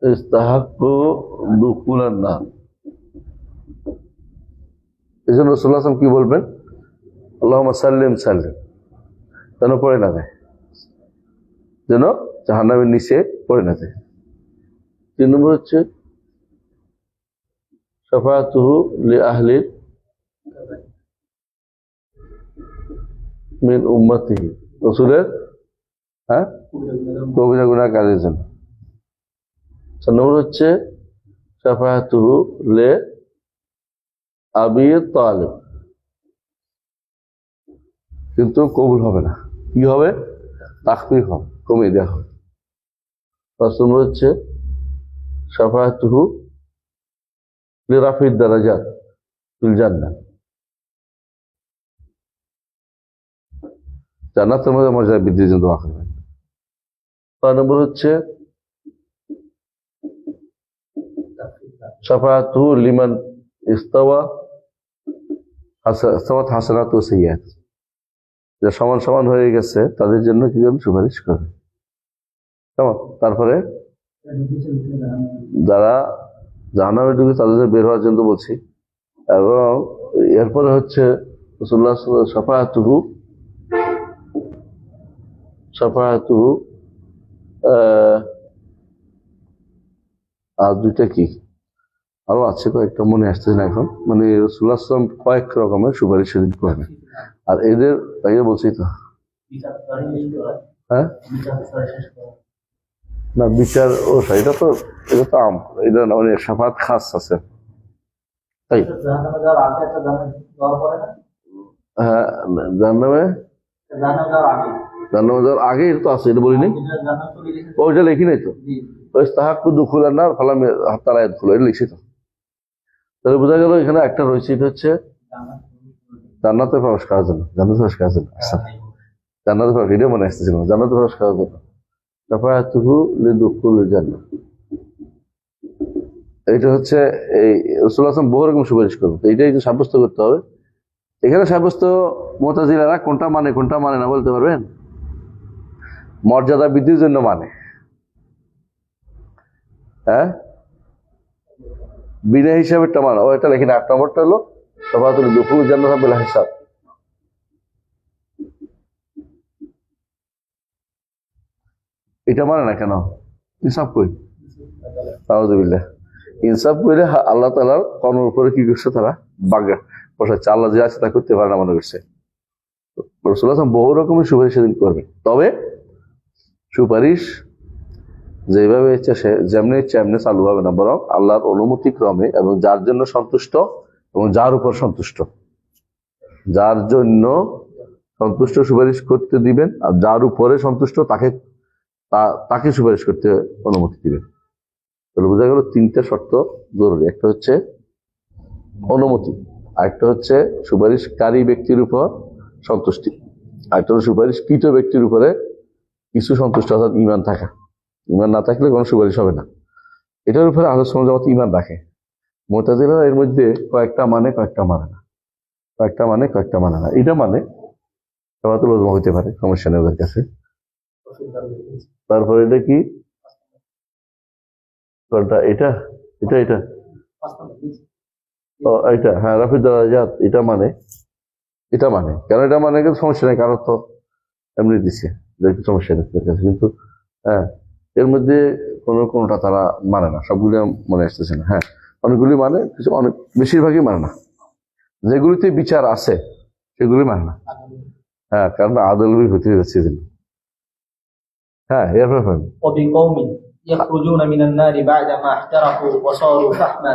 ইস্তাহাক্কু দুখুলান নার। এই জন্য রাসূলুল্লাহ সাল্লাল্লাহু আলাইহি ওয়াসাল্লাম কি বলবেন? আল্লাহুম্মা সাল্লিম সাল্লিম, যেন পড়ে না যায়, যেন জাহান্নামের নিচে পড়ে না যায়। 3 নম্বর হচ্ছে শাফাআতুহু লিআহলি মিন উম্মতিহি, রাসূলের কবিরা গুনাহগারের জন্য। 4 নম্বর হচ্ছে শাফাআতুহু লি আবি তালিব, কিন্তু কবুল হবে না, কি হবে? তাখফীফ হবে, কমিয়ে দেওয়া হবে। 5 নম্বর হচ্ছে শাফাআতুহু লিরাফিদ দারাজাত ফিল জান্নাহ, জান্নাতের মধ্যে মর্যাদা বৃদ্ধির জন্য দোয়া করবেন। 6 নম্বর হচ্ছে শাফাআতুহু লিমান ইস্তাওয়াত হাসানাত ওয়া সাইয়্যাত, যে সমান সমান হয়ে গেছে তাদের জন্য কি করবেন? সুপারিশ করবেন। কেমন? তারপরে যারা জাহান্নামে ঢুকে তাদের বের হওয়ার জন্য বলছি। এবং এরপরে হচ্ছে রাসূলুল্লাহ সাল্লাল্লাহু আলাইহি ওয়াসাল্লাম শাফাআতুহু আর দুইটা কি আরো আছে, কয়েকটা মনে আসছে না এখন। মানে রাসূলুল্লাহ সাল্লাল্লাহু আলাইহি ওয়াসাল্লাম কয়েক রকমের সুপারিশ সেদিন করবেন। আর এদের আগে বলছি তো, হ্যাঁ না বিচার ও এটা তো আম, এটা অনেক শাফাআত খাস আছে। তাই হ্যাঁ, জাহান্নামে জান্নাতে যাওয়ার আগে এটা তো আছে, এটা বলিনি, ওইটা লিখি নাই তো, ওই তাহাক্কু দুখুলান না ফালাম হাত্তা লা ইয়াদখুল, এটা লিখছি তো। তাহলে বোঝা গেল এখানে একটা রয়েছে, এটা হচ্ছে জান্নাতে প্রবেশ করার জন্য, জান্নাতে প্রবেশ করার জন্য। আচ্ছা, জান্নাতে প্রবেশ, এটা মনে আসতেছিল না, জান্নাতে প্রবেশ করার জন্য। শাফাআতুহু লিদুখুল জান্নাহ, এটা হচ্ছে এই রাসূলুল্লাহ সাল্লাল্লাহু আলাইহি ওয়াসাল্লাম বহু রকম সুপারিশ করবেন, এইটাই তো সাব্যস্ত করতে হবে। এখানে সাব্যস্ত মুতাজিলারা কোনটা মানে কোনটা মানে না বলতে পারবেন? মর্যাদা বৃদ্ধির জন্য মানে, হ্যাঁ, বিনা হিসাবেরটা মানে, ও এটা লেখি না। 8 নম্বরটা হলো শাফাআতুল দুখুল জান্নাহ বিল হিসাব। এটা মানে না কেন? ইনসাফ কই? আউযুবিল্লাহ। ইনসাফ করে আল্লাহ তাআলার কর্মের উপরে কি করছে তারা? বাগা বসাচ্ছে, আল্লাহ যে আছে তা করতে পারে না মনে করছে। রাসূলুল্লাহ সাল্লাল্লাহু আলাইহি ওয়াসাল্লাম বহু রকমের সুপারিশ সেদিন করবে, তবে সুপারিশ যেভাবে ইচ্ছা সে যেমনি ইচ্ছা এমনি চালু হবে না, বরং আল্লাহর অনুমতি ক্রমে এবং যার জন্য সন্তুষ্ট এবং যার উপর সন্তুষ্ট, যার জন্য সন্তুষ্ট সুপারিশ করতে দিবেন, আর যার উপরে সন্তুষ্ট তাকে সুপারিশ করতে অনুমতি দিবেন। তাহলে বোঝা গেল 3টা শর্ত জরুরি। একটা হচ্ছে অনুমতি, আরেকটা হচ্ছে সুপারিশকারী ব্যক্তির উপর সন্তুষ্টি, আরেকটা হলো সুপারিশকৃত ব্যক্তির উপরে কিছু সন্তুষ্ট, অর্থাৎ ঈমান থাকা। ঈমান না থাকলে কোনো সুপারিশ হবে না। এটার উপরে আহলে সুন্নাত জামাত ঈমান রাখে। মুতাজিলারা এর মধ্যে কয়েকটা মানে কয়েকটা মানে না, কয়েকটা মানে কয়েকটা মানে না। এটা মানে শাফাআতুল উযমা হইতে পারে, সমস্যা নেই ওদের কাছে। তারপরে এটা কি, কোনটা? এটা এটা এটা ও এটা, হ্যাঁ, রাফিদ দারাজাত, এটা মানে, এটা মানে কেন? এটা মানে কিন্তু সমস্যা নেই, কারণ তো এমনি দিছে, দেখি সমস্যা নেই তাদের কাছে। কিন্তু হ্যাঁ, এর মধ্যে কোনটা তারা মানে না, সবগুলি মনে আসতেছে না। হ্যাঁ, অনেকগুলি মানে, কিছু অনেক বেশিরভাগই মানে না। যেগুলিতে বিচার আছে সেগুলি মানে না। হ্যাঁ, কারণ আদল হতে যাচ্ছে। হ্যাঁ, এরপর وبقوم يخرجون من النار بعدما احترقوا وصاروا فحما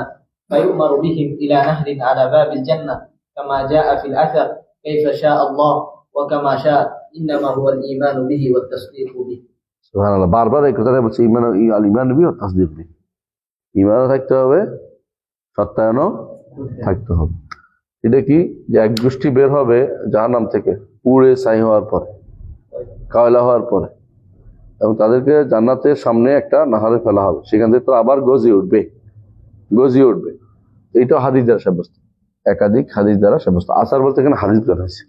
فيؤمر بهم إلى نهر على باب الجنة كما جاء في الأثر كيف شاء الله وكما شاء إنما هو الإيمان به والتصديق به. সুবহানাল্লাহ, বারবার এই কথাটা বলছে, ঈমান আল ঈমান বিহি ওয়া তাসদীক বিহি। ঈমানও থাকতে হবে, সত্যায়নও থাকতে হবে। এটা কি, যে এক গোষ্ঠী বের হবে জাহান্নাম থেকে পুড়ে ছাই হওয়ার পরে, কয়লা হওয়ার পরে, এবং তাদেরকে জান্নাতের সামনে একটা নাহারে ফেলা হবে, সেখান থেকে তারা আবার গজিয়ে উঠবে। এইটা হাদিস দ্বারা সাব্যস্ত, একাধিক হাদিস দ্বারা সাব্যস্ত। আসার বলতে এখানে হাদিস করা হয়েছে।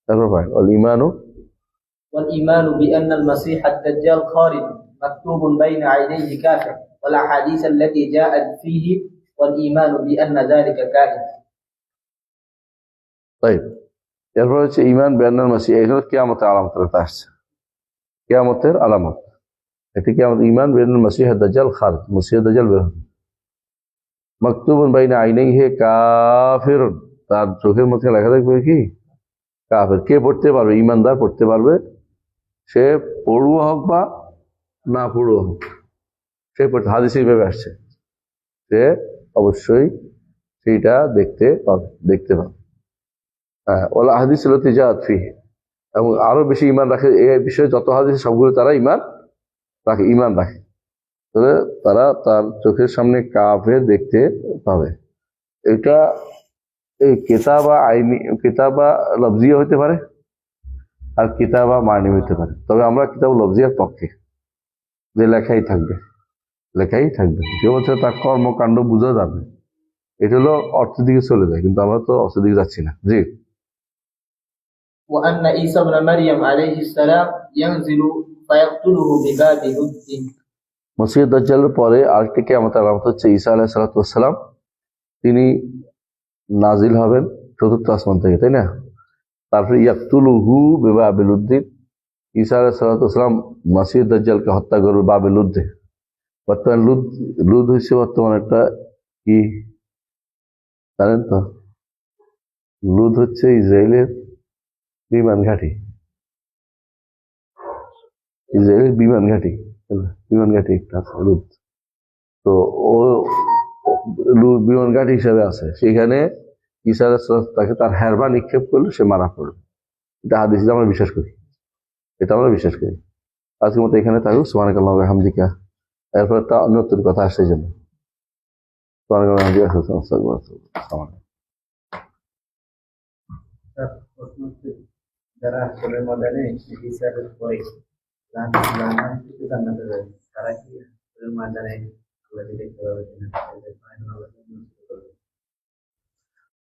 তারপর ঈমানু والإيمان بأن المسيح الدجال خارج مكتوب بين عينيه كافر والأحاديث التي جاءت فيه والإيمان بأن ذلك كائن. طيب, এরপর হচ্ছে ঈমান বিআন্নাল মাসীহ, এগুলো কিয়ামতের আলামতের কথা আসছে। কিয়ামতের আলামত, এটি কিয়ামত। ঈমান বিআন্নাল মাসীহ দাজ্জাল খারিজ, মসিহ দাজ্জাল বের হবে। মাকতুবুন বাইনা আইনাইহি কাফিরুন, তার চোখের মধ্যে লেখা থাকবে কি? কাফের। কে পড়তে পারবে? ঈমানদার পড়তে পারবে, সে পড়ুয়া হোক বা না পড়ুয়া হোক, সে পড়তে, হাদিসে এইভাবে আসছে, সে অবশ্যই সেইটা দেখতে পাবে। হ্যাঁ, ওলা হাদিস লতি জাআত ফিহি, এবং আরো বেশি ঈমান রাখে এই বিষয়ে, যত হাদিস সবগুলো তারা ঈমান রাখে। তাহলে তারা তার চোখের সামনে কাফের দেখতে পাবে। এটা এই কিতাবা আইনি, কিতাবা লফজিয়া হতে পারে, আর কিতাবা মানি হতে পারে। তবে আমরা কিতাব লফজিয়ার পক্ষে, যে লেখাই থাকবে। কেউ বলছে তার কর্মকাণ্ড বোঝা যাবে, এটা হলো অর্থের দিকে চলে যায়, কিন্তু আমরা তো অর্থের দিকে যাচ্ছি না। জি। وأن عيسى ابن مريم عليه السلام ينزل فيقتله بباب لد. মসিহ দাজ্জালের পরে আরেকটি কিয়ামতের আলামত হচ্ছে ঈসা আলাইহিস সালাতু ওয়াস সালাম, তিনি নাজিল হবেন 4th আসমান থেকে, তাই না? তারপরে ইয়াকতুলুহু বিবাবিল লুদ্দিন, ঈসা আলাইহিস সালাতু ওয়াস সালাম মসিহ দাজ্জালকে হত্যা করবে বাবে লুদ্দে। বর্তমান লুদ হচ্ছে বর্তমানে একটা কি জানেন তো? লুদ হচ্ছে ইসরায়েলের বিমান ঘাঁটি, একটা আছে লুদ। তো ও বিমান ঘাঁটি হিসেবে আছে, সেখানে ঈসা আলাইহিস সালাম তাকে তার হেরবা নিক্ষেপ করলে সে মারা পড়বে। এটা হাদিস আমরা বিশ্বাস করি, এটা আমরা বিশ্বাস করি। আজকের মতো এখানে থাকুক। সুবহানাকাল্লাহু ওয়া বিহামদিকা। এরপর তা নতুন কথা আসছে এই জন্য। সুবহানাকাল্লাহু ওয়া বিহামদিকা। আসসালামু আলাইকুম। প্রশ্ন হচ্ছে, যারা আসরের ময়দানে হিসাবের পরে জান্নাতে যায়, তারা কি আসরের ময়দানে আল্লাহকে দেখতে পাবে কিনা?